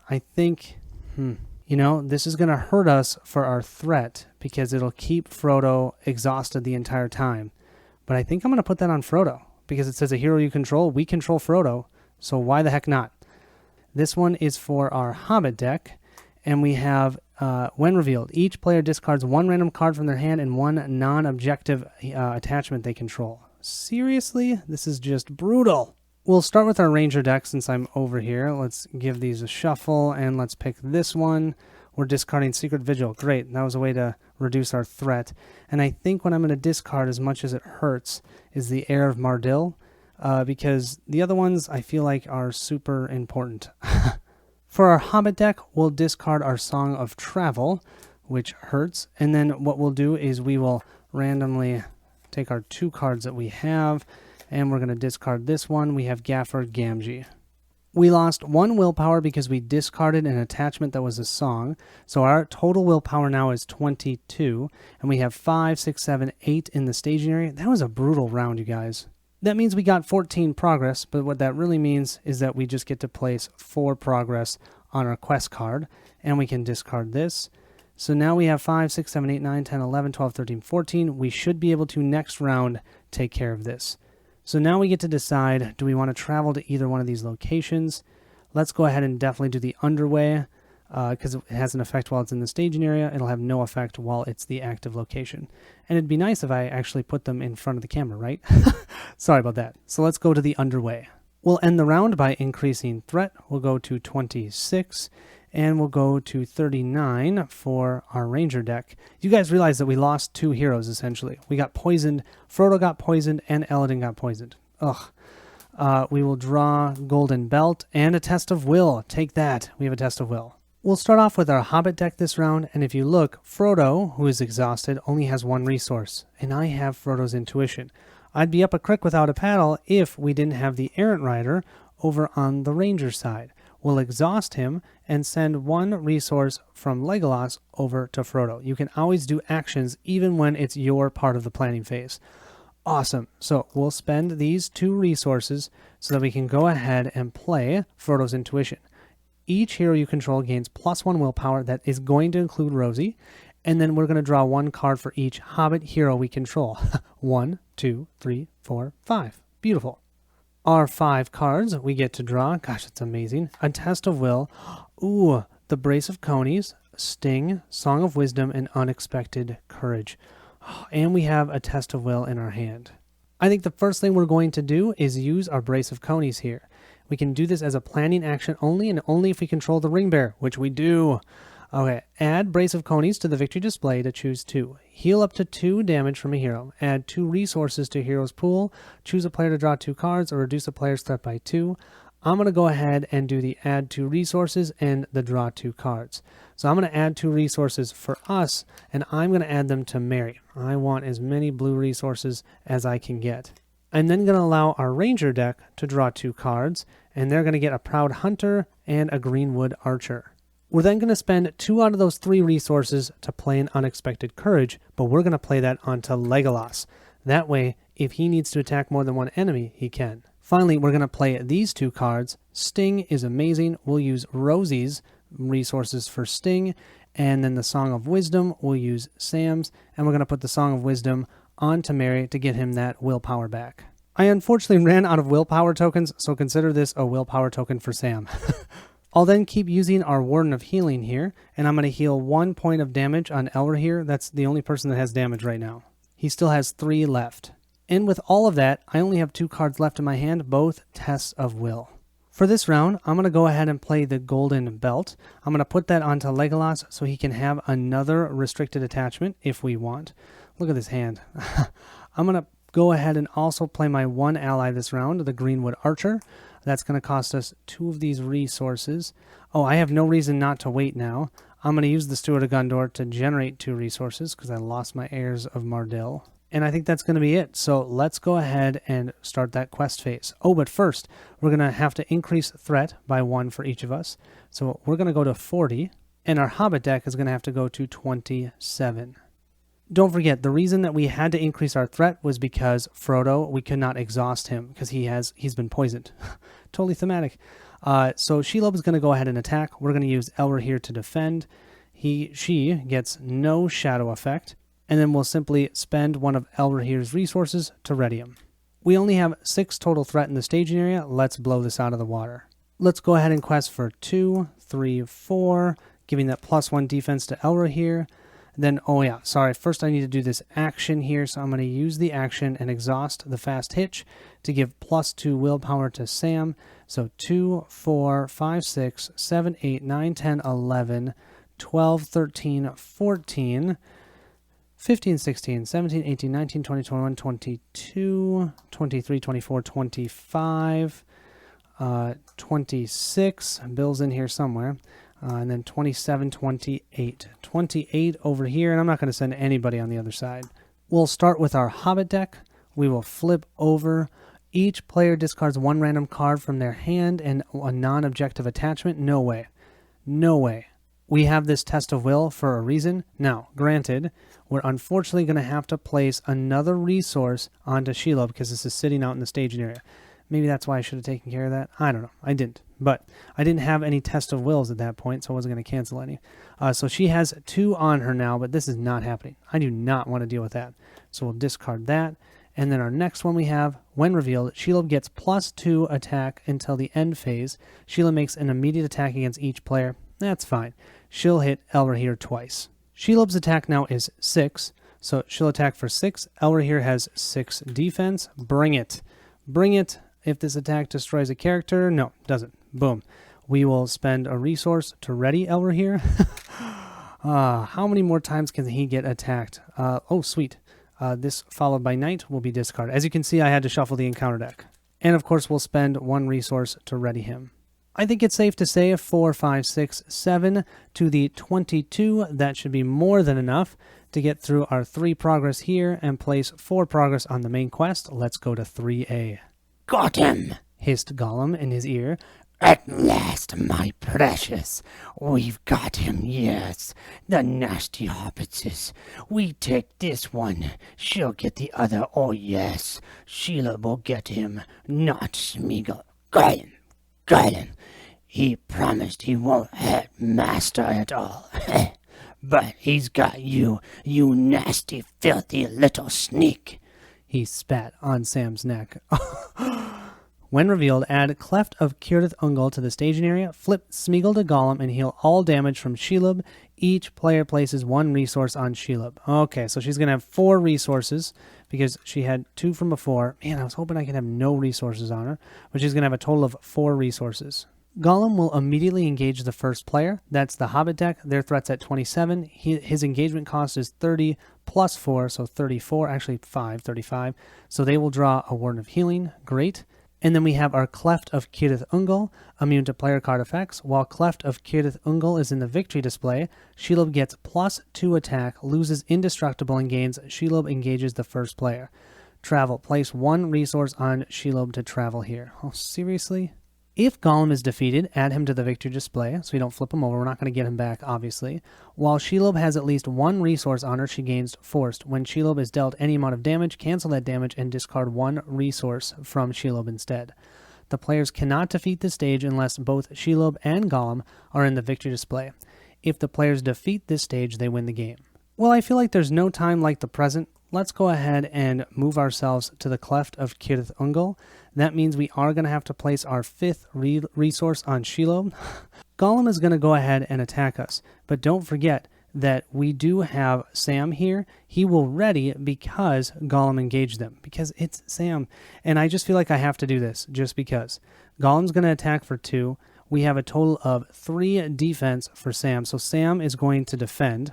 I think, you know, this is going to hurt us for our threat because it'll keep Frodo exhausted the entire time. But I think I'm going to put that on Frodo because it says a hero you control. We control Frodo, so why the heck not? This one is for our Hobbit deck. And we have, when revealed, each player discards one random card from their hand and one non-objective attachment they control. Seriously? This is just brutal. We'll start with our Ranger deck since I'm over here. Let's give these a shuffle, and let's pick this one. We're discarding Secret Vigil. Great. That was a way to reduce our threat. And I think what I'm going to discard, as much as it hurts, is the Heir of Mardil, because the other ones I feel like are super important. For our Hobbit deck, we'll discard our Song of Travel, which hurts. And then what we'll do is we will randomly take our 2 cards that we have, and we're going to discard this one. We have Gaffer Gamgee. We lost 1 willpower because we discarded an attachment that was a song. So our total willpower now is 22, and we have 5, 6, 7, 8 in the staging area. That was a brutal round, you guys. That means we got 14 progress, but what that really means is that we just get to place 4 progress on our quest card, and we can discard this. So now we have 5, 6, 7, 8, 9, 10, 11, 12, 13, 14. We should be able to next round take care of this. So now we get to decide, do we want to travel to either one of these locations? Let's go ahead and definitely do the Underway, because it has an effect while it's in the staging area. It'll have no effect while it's the active location. And it'd be nice if I actually put them in front of the camera, right? Sorry about that. So let's go to the Underway. We'll end the round by increasing threat. We'll go to 26, and we'll go to 39 for our Ranger deck. You guys realize that we lost 2 heroes, essentially. We got poisoned, Frodo got poisoned, and Eladin got poisoned. Ugh. We will draw Golden Belt and a Test of Will. Take that. We have a Test of Will. We'll start off with our Hobbit deck this round, and if you look, Frodo, who is exhausted, only has 1 resource, and I have Frodo's Intuition. I'd be up a creek without a paddle if we didn't have the Errant Rider over on the Ranger side. We'll exhaust him and send 1 resource from Legolas over to Frodo. You can always do actions even when it's your part of the planning phase. Awesome. So we'll spend these 2 resources so that we can go ahead and play Frodo's Intuition. Each hero you control gains +1 willpower. That is going to include Rosie. And then we're going to draw 1 card for each Hobbit hero we control. 1, 2, 3, 4, 5. Beautiful. Our 5 cards we get to draw. Gosh, it's amazing. A Test of Will. Ooh, the Brace of Conies, Sting, Song of Wisdom, and Unexpected Courage. And we have a Test of Will in our hand. I think the first thing we're going to do is use our Brace of Conies here. We can do this as a planning action only, and only if we control the Ring Bearer, which we do. Okay, add Brace of Conies to the victory display to choose 2. Heal up to 2 damage from a hero. Add 2 resources to hero's pool. Choose a player to draw 2 cards or reduce a player's threat by 2. I'm going to go ahead and do the add 2 resources and the draw 2 cards. So I'm going to add 2 resources for us, and I'm going to add them to Mary. I want as many blue resources as I can get. I'm then going to allow our Ranger deck to draw 2 cards, and they're going to get a Proud Hunter and a Greenwood Archer. We're then going to spend 2 out of those 3 resources to play an Unexpected Courage, but we're going to play that onto Legolas. That way, if he needs to attack more than 1 enemy, he can. Finally, we're going to play these 2 cards. Sting is amazing. We'll use Rosie's resources for Sting, and then the Song of Wisdom, we'll use Sam's, and we're going to put the Song of Wisdom onto Mary to get him that willpower back. I unfortunately ran out of willpower tokens, so consider this a willpower token for Sam. I'll then keep using our Warden of Healing here, and I'm going to heal 1 point of damage on Elrohir. That's the only person that has damage right now. He still has 3 left. And with all of that, I only have 2 cards left in my hand, both Tests of Will. For this round, I'm going to go ahead and play the Golden Belt. I'm going to put that onto Legolas so he can have another restricted attachment if we want. Look at this hand. I'm going to go ahead and also play my 1 ally this round, the Greenwood Archer. That's going to cost us 2 of these resources. Oh, I have no reason not to wait now. I'm going to use the Steward of Gondor to generate 2 resources because I lost my Heirs of Mardil. And I think that's going to be it. So let's go ahead and start that quest phase. Oh, but first, we're going to have to increase threat by 1 for each of us. So we're going to go to 40, and our Hobbit deck is going to have to go to 27. Don't forget, the reason that we had to increase our threat was because Frodo, we could not exhaust him because he's been poisoned. Totally thematic. So Shelob is going to go ahead and attack. We're going to use Elrohir to defend. She gets no shadow effect. And then we'll simply spend 1 of Elrohir's resources to ready him. We only have 6 total threat in the staging area. Let's blow this out of the water. Let's go ahead and quest for 2, 3, 4. giving that +1 defense to Elra here. Then, oh yeah, sorry, first I need to do this action here, so I'm going to use the action and exhaust the fast hitch to give +2 willpower to Sam. So 2, 4, 5, 6, 7, 8, 9, 10, 11, 12, 13, 14, 15, 16, 17, 18, 19, 20, 21, 22, 23, 24, 25, 26, Bill's in here somewhere, and then 27, 28. 28 over here, and I'm not going to send anybody on the other side. We'll start with our Hobbit deck. We will flip over. Each player discards one random card from their hand and a non-objective attachment. No way. No way. We have this test of will for a reason. Now, granted, we're unfortunately going to have to place another resource onto Shelob because this is sitting out in the staging area. Maybe that's why I should have taken care of that. I don't know. I didn't. But I didn't have any test of wills at that point, so I wasn't going to cancel any. So she has 2 on her now, but this is not happening. I do not want to deal with that. So we'll discard that. And then our next one we have, when revealed, Shelob gets +2 attack until the end phase. Shelob makes an immediate attack against each player. That's fine. She'll hit Elra here twice. Shelob's attack now is 6, so she'll attack for 6. Elra here has 6 defense. Bring it. Bring it. If this attack destroys a character, no, doesn't. Boom. We will spend a resource to ready Elra here. How many more times can he get attacked? Oh, sweet. This followed by night will be discarded. As you can see, I had to shuffle the encounter deck. And of course, we'll spend 1 resource to ready him. I think it's safe to say 4, 5, 6, 7 to the 22. That should be more than enough to get through our 3 progress here and place 4 progress on the main quest. Let's go to 3A. Got him, hissed Gollum in his ear. At last, my precious. We've got him, yes. The nasty hobbitses. We take this one. She'll get the other, oh yes. Shelob will get him, not Smeagol. Got him. Got him. He promised he won't hurt Master at all. But he's got you, you nasty, filthy little sneak. He spat on Sam's neck. When revealed, add Cleft of Cirith Ungol to the staging area, flip Smeagol to Gollum, and heal all damage from Shelob. Each player places 1 resource on Shelob. Okay, so she's going to have 4 resources because she had 2 from before. Man, I was hoping I could have no resources on her, but she's going to have a total of 4 resources. Gollum will immediately engage the first player. That's the Hobbit deck. Their threat's at 27. His engagement cost is 30 plus 4, so 34. Actually, 35. So they will draw a Word of Healing. Great. And then we have our Cleft of Cirith Ungol, immune to player card effects. While Cleft of Cirith Ungol is in the victory display, Shelob gets +2 attack, loses indestructible, and gains Shelob engages the first player. Travel. Place 1 resource on Shelob to travel here. Oh, seriously? If Gollum is defeated, add him to the victory display, so we don't flip him over. We're not going to get him back, obviously. While Shelob has at least 1 resource on her, she gains Forced. When Shelob is dealt any amount of damage, cancel that damage and discard 1 resource from Shelob instead. The players cannot defeat this stage unless both Shelob and Gollum are in the victory display. If the players defeat this stage, they win the game. Well, I feel like there's no time like the present. Let's go ahead and move ourselves to the Cleft of Cirith Ungol. That means we are going to have to place our 5th resource on Shelob. Gollum is going to go ahead and attack us, but don't forget that we do have Sam here. He will ready because Gollum engaged them, because it's Sam. And I just feel like I have to do this just because. Gollum's going to attack for 2. We have a total of 3 defense for Sam. So Sam is going to defend.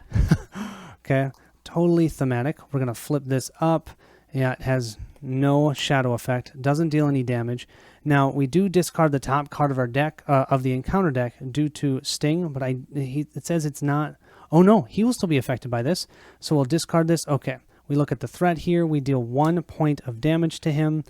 Okay, totally thematic. We're going to flip this up. Yeah, it has no shadow effect. Doesn't deal any damage. Now, we do discard the top card of our deck, of the encounter deck, due to Sting, but it says it's not. Oh no, he will still be affected by this. So we'll discard this. Okay, we look at the threat here. We deal 1 point of damage to him.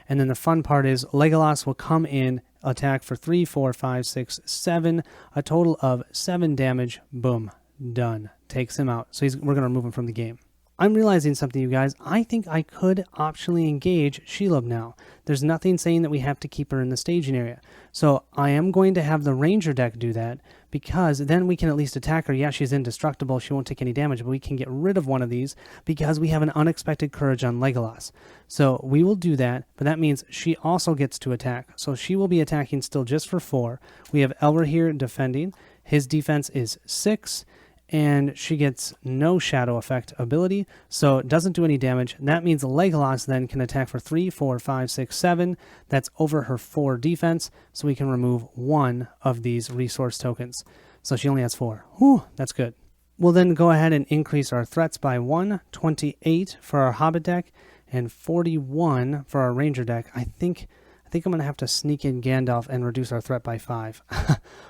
And then the fun part is Legolas will come in, attack for 3, 4, 5, 6, 7. A total of 7 damage. Boom. Done. Takes him out. So we're going to remove him from the game. I'm realizing something, you guys. I think I could optionally engage Shelob now. There's nothing saying that we have to keep her in the staging area. So I am going to have the Ranger deck do that, because then we can at least attack her. Yeah, she's indestructible. She won't take any damage, but we can get rid of one of these because we have an Unexpected Courage on Legolas. So we will do that, but that means she also gets to attack. So she will be attacking still just for 4. We have Elra here defending. His defense is 6, and she gets no shadow effect ability, so it doesn't do any damage. That means Legolas then can attack for 3, 4, 5, 6, 7. That's over her 4 defense, so we can remove 1 of these resource tokens. So she only has 4. Whew, that's good. We'll then go ahead and increase our threats by 1, 28 for our Hobbit deck, and 41 for our Ranger deck. I think I'm going to have to sneak in Gandalf and reduce our threat by 5.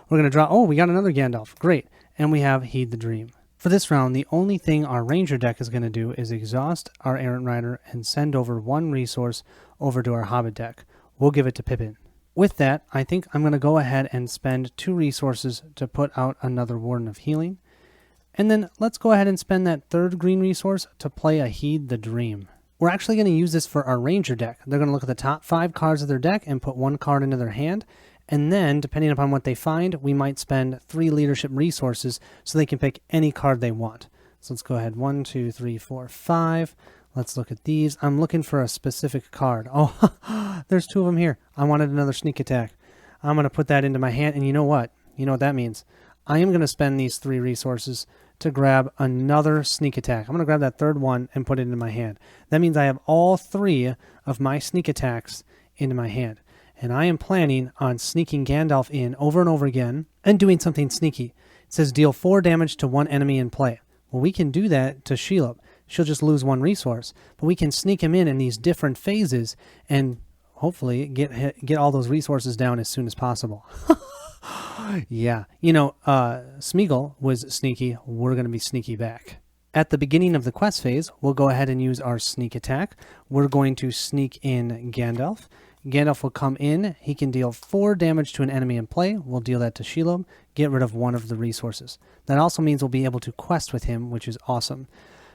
We're going to draw... Oh, we got another Gandalf. Great. And we have Heed the Dream. For this round, the only thing our Ranger deck is going to do is exhaust our Errant Rider and send over 1 resource over to our Hobbit deck. We'll give it to Pippin. With that, I think I'm going to go ahead and spend 2 resources to put out another Warden of Healing. And then let's go ahead and spend that 3rd green resource to play a Heed the Dream. We're actually going to use this for our Ranger deck. They're going to look at the top 5 cards of their deck and put 1 card into their hand. And then, depending upon what they find, we might spend 3 leadership resources so they can pick any card they want. So let's go ahead. 1, 2, 3, 4, 5. Let's look at these. I'm looking for a specific card. Oh, there's 2 of them here. I wanted another sneak attack. I'm going to put that into my hand. And you know what? You know what that means? I am going to spend these 3 resources to grab another sneak attack. I'm going to grab that 3rd one and put it into my hand. That means I have all 3 of my sneak attacks into my hand. And I am planning on sneaking Gandalf in over and over again and doing something sneaky. It says deal 4 damage to 1 enemy in play. Well, we can do that to Shelob. She'll just lose 1 resource. But we can sneak him in these different phases and hopefully get all those resources down as soon as possible. Yeah. You know, Smeagol was sneaky. We're going to be sneaky back. At the beginning of the quest phase, we'll go ahead and use our sneak attack. We're going to sneak in Gandalf. Gandalf will come in. He can deal 4 damage to an enemy in play. We'll deal that to Shelob. Get rid of 1 of the resources. That also means we'll be able to quest with him, which is awesome.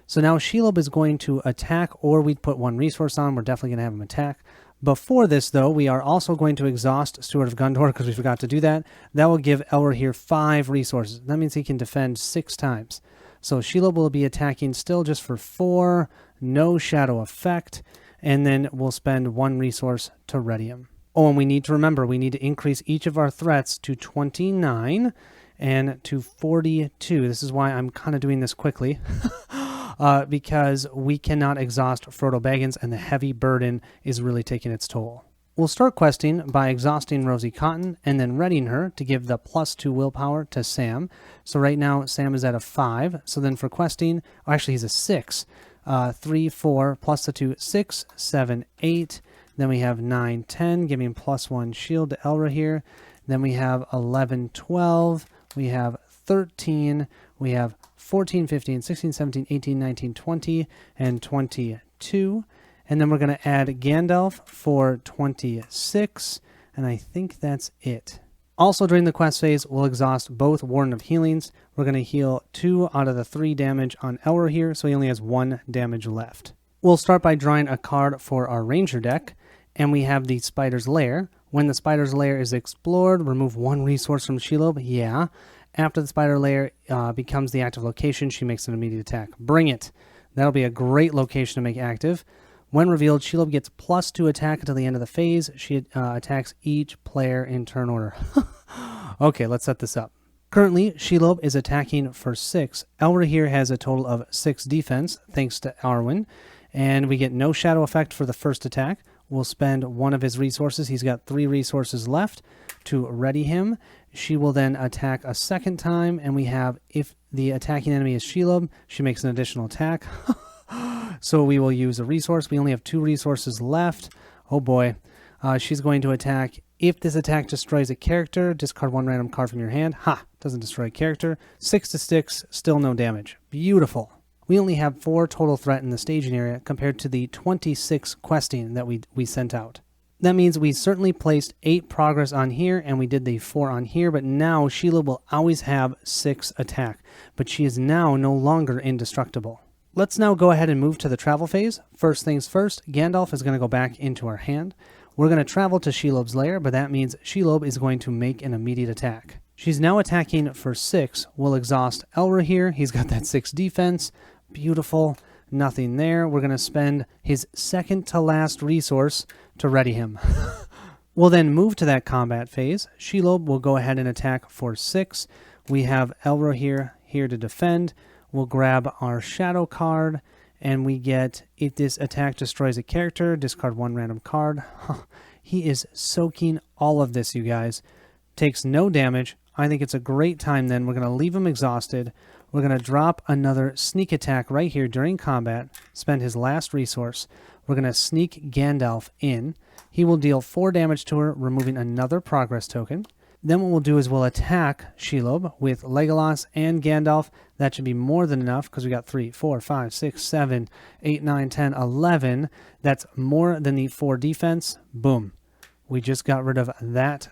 So now Shelob is going to attack, or we'd put 1 resource on. We're definitely going to have him attack. Before this, though, we are also going to exhaust Steward of Gondor because we forgot to do that. That will give Elrohir here 5 resources. That means he can defend 6 times. So Shelob will be attacking still just for 4, no shadow effect, and then we'll spend 1 resource to ready him. Oh, and we need to remember, we need to increase each of our threats to 29 and to 42. This is why I'm kind of doing this quickly. Because we cannot exhaust Frodo Baggins, and the heavy burden is really taking its toll. We'll start questing by exhausting Rosie Cotton and then readying her to give the +2 willpower to Sam. So right now, Sam is at a 5. So then for questing, actually he's a 6. 3, 4, plus the 2, 6, 7, 8. Then we have 9, 10, giving +1 shield to Elrohir here. Then we have 11, 12. We have 13. We have 14, 15, 16, 17, 18, 19, 20, and 22. And then we're going to add Gandalf for 26, and I think that's it. Also during the quest phase, we'll exhaust both Warden of Healings. We're going to heal 2 out of the 3 damage on Elrohir here, so he only has 1 damage left. We'll start by drawing a card for our Ranger deck, and we have the Spider's Lair. When the Spider's Lair is explored, remove 1 resource from Shelob. Yeah. After the Spider Lair becomes the active location, she makes an immediate attack. Bring it. That'll be a great location to make active. When revealed, Shelob gets +2 attack until the end of the phase. She attacks each player in turn order. Okay, let's set this up. Currently, Shelob is attacking for 6. Elrohir here has a total of 6 defense, thanks to Arwen. And we get no shadow effect for the first attack. We'll spend 1 of his resources. He's got 3 resources left to ready him. She will then attack a 2nd time, and we have, if the attacking enemy is Shelob, she makes an additional attack. So we will use a resource. We only have 2 resources left. Oh boy. She's going to attack. If this attack destroys a character, discard 1 random card from your hand. Ha! Doesn't destroy a character. 6 to 6, still no damage. Beautiful. We only have 4 total threat in the staging area compared to the 26 questing that we sent out. That means we certainly placed 8 progress on here, and we did the 4 on here, but now Shelob will always have 6 attack. But she is now no longer indestructible. Let's now go ahead and move to the travel phase. First things first, Gandalf is going to go back into our hand. We're going to travel to Shelob's lair, but that means Shelob is going to make an immediate attack. She's now attacking for 6. We'll exhaust Elrohir here. He's got that 6 defense. Beautiful. Nothing there. We're going to spend his second to last resource to ready him. We'll then move to that combat phase. Shelob will go ahead and attack for 6. We have Elro here to defend. We'll grab our shadow card, and we get, if this attack destroys a character, discard 1 random card. He is soaking all of this, you guys. Takes no damage. I think it's a great time then. We're going to leave him exhausted. We're going to drop another sneak attack right here during combat, spend his last resource. We're going to sneak Gandalf in. He will deal 4 damage to her, removing another progress token. Then what we'll do is we'll attack Shelob with Legolas and Gandalf. That should be more than enough because we got 3, 4, 5, 6, 7, 8, 9, 10, 11. That's more than the 4 defense. Boom. We just got rid of that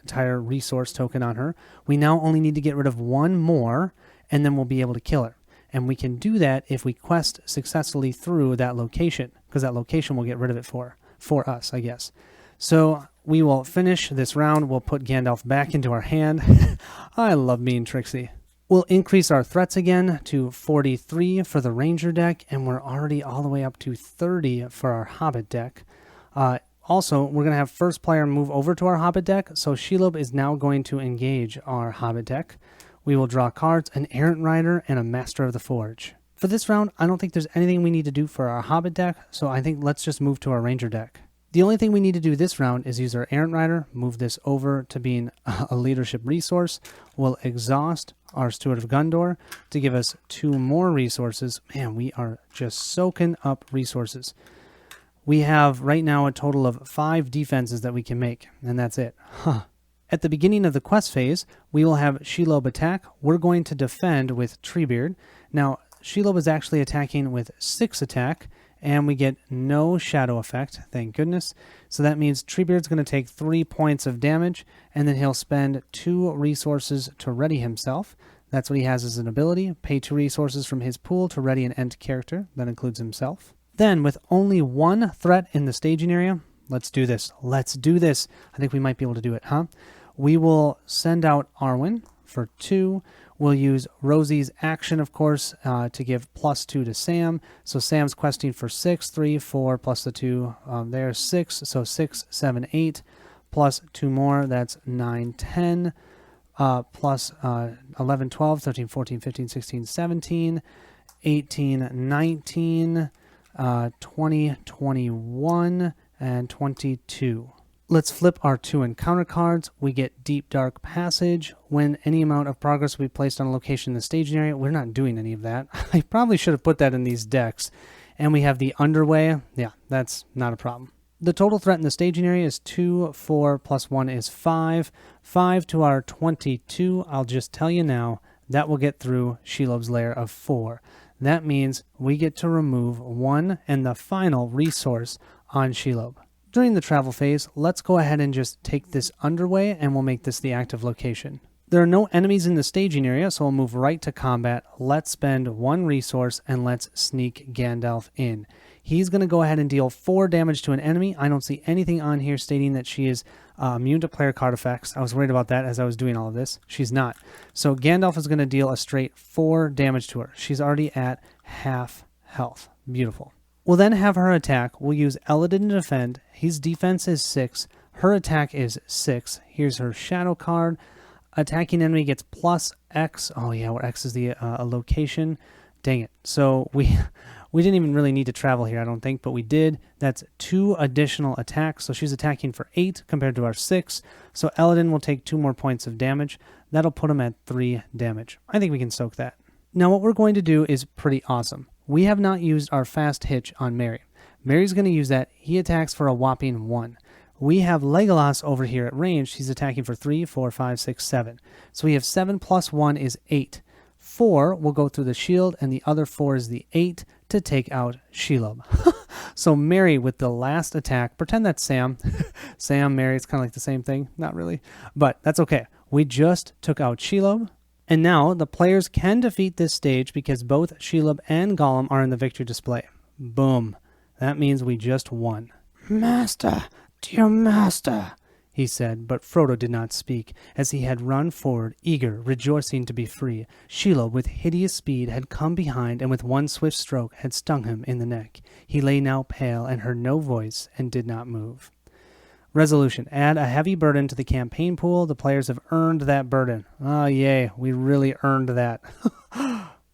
entire resource token on her. We now only need to get rid of 1 more, and then we'll be able to kill her. And we can do that if we quest successfully through that location, because that location will get rid of it for us, I guess. So we will finish this round. We'll put Gandalf back into our hand. I love being tricksy. We'll increase our threats again to 43 for the Ranger deck, and we're already all the way up to 30 for our Hobbit deck. Also, we're going to have first player move over to our Hobbit deck, so Shelob is now going to engage our Hobbit deck. We will draw cards, an Errant Rider, and a Master of the Forge. For this round, I don't think there's anything we need to do for our Hobbit deck, so I think let's just move to our Ranger deck. The only thing we need to do this round is use our Errant Rider, move this over to being a leadership resource. We'll exhaust our Steward of Gondor to give us 2 more resources. Man, we are just soaking up resources. We have right now a total of 5 defenses that we can make, and that's it. At the beginning of the quest phase, we will have Shelob attack. We're going to defend with Treebeard. Now, Shelob is actually attacking with 6 attack, and we get no shadow effect, thank goodness. So that means Treebeard's going to take 3 points of damage, and then he'll spend 2 resources to ready himself. That's what he has as an ability. Pay 2 resources from his pool to ready an end character. That includes himself. Then, with only 1 threat in the staging area, let's do this. Let's do this. I think we might be able to do it, huh? We will send out Arwen for 2. We'll use Rosie's action, of course, to give +2 to Sam. So Sam's questing for 6, 3, 4, plus the 2. There's 6, so 6, 7, 8, plus 2 more. That's 9, 10, plus 11, 12, 13, 14, 15, 16, 17, 18, 19, 20, 21, and 22. Let's flip our 2 encounter cards. We get Deep Dark Passage. When any amount of progress will be placed on a location in the staging area, we're not doing any of that. I probably should have put that in these decks. And we have the Underway. Yeah, that's not a problem. The total threat in the staging area is 2, 4, plus 1 is 5. 5 to our 22. I'll just tell you now, that will get through Shelob's Lair of 4. That means we get to remove 1 and the final resource on Shelob. During the travel phase, let's go ahead and just take this Underway, and we'll make this the active location. There are no enemies in the staging area, so we'll move right to combat. Let's spend 1 resource, and let's sneak Gandalf in. He's going to go ahead and deal 4 damage to an enemy. I don't see anything on here stating that she is immune to player card effects. I was worried about that as I was doing all of this. She's not. So Gandalf is going to deal a straight 4 damage to her. She's already at half health. Beautiful. We'll then have her attack. We'll use Eladin to defend. His defense is 6. Her attack is 6. Here's her shadow card. Attacking enemy gets +X. Oh yeah, where X is the location. Dang it. So we didn't even really need to travel here, I don't think, but we did. That's 2 additional attacks. So she's attacking for 8 compared to our 6. So Eladin will take 2 more points of damage. That'll put him at 3 damage. I think we can soak that. Now what we're going to do is pretty awesome. We have not used our fast hitch on Merry. Merry's going to use that. He attacks for a whopping 1. We have Legolas over here at range. He's attacking for 3, 4, 5, 6, 7. So we have 7 plus 1 is 8. 4 will go through the shield, and the other 4 is the 8 to take out Shelob. So Merry with the last attack. Pretend that's Sam. Sam, Merry, it's kind of like the same thing. Not really. But that's okay. We just took out Shelob. And now the players can defeat this stage because both Shelob and Gollum are in the victory display. Boom. That means we just won. Master, dear master, he said, but Frodo did not speak, as he had run forward, eager, rejoicing to be free. Shelob, with hideous speed, had come behind, and with one swift stroke had stung him in the neck. He lay now pale, and heard no voice, and did not move. Resolution. Add a heavy burden to the campaign pool. The players have earned that burden. Oh, yay. We really earned that.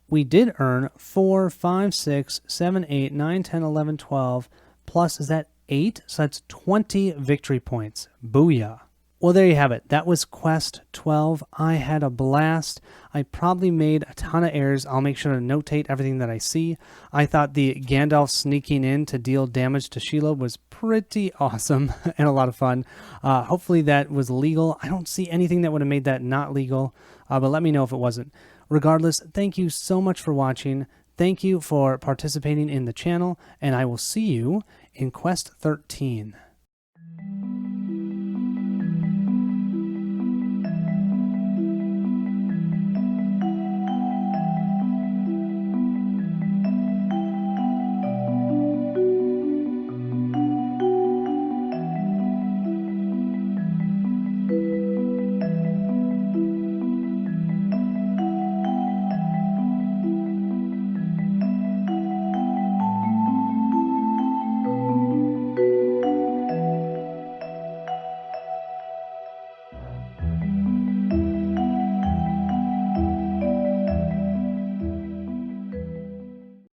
We did earn 4, 5, 6, 7, 8, 9, 10, 11, 12. Plus, is that 8? So that's 20 victory points. Booyah. Well, there you have it. That was Quest 12. I had a blast. I probably made a ton of errors. I'll make sure to notate everything that I see. I thought the Gandalf sneaking in to deal damage to Shelob was pretty awesome and a lot of fun. Hopefully that was legal. I don't see anything that would have made that not legal, but let me know if it wasn't. Regardless, thank you so much for watching. Thank you for participating in the channel, and I will see you in Quest 13.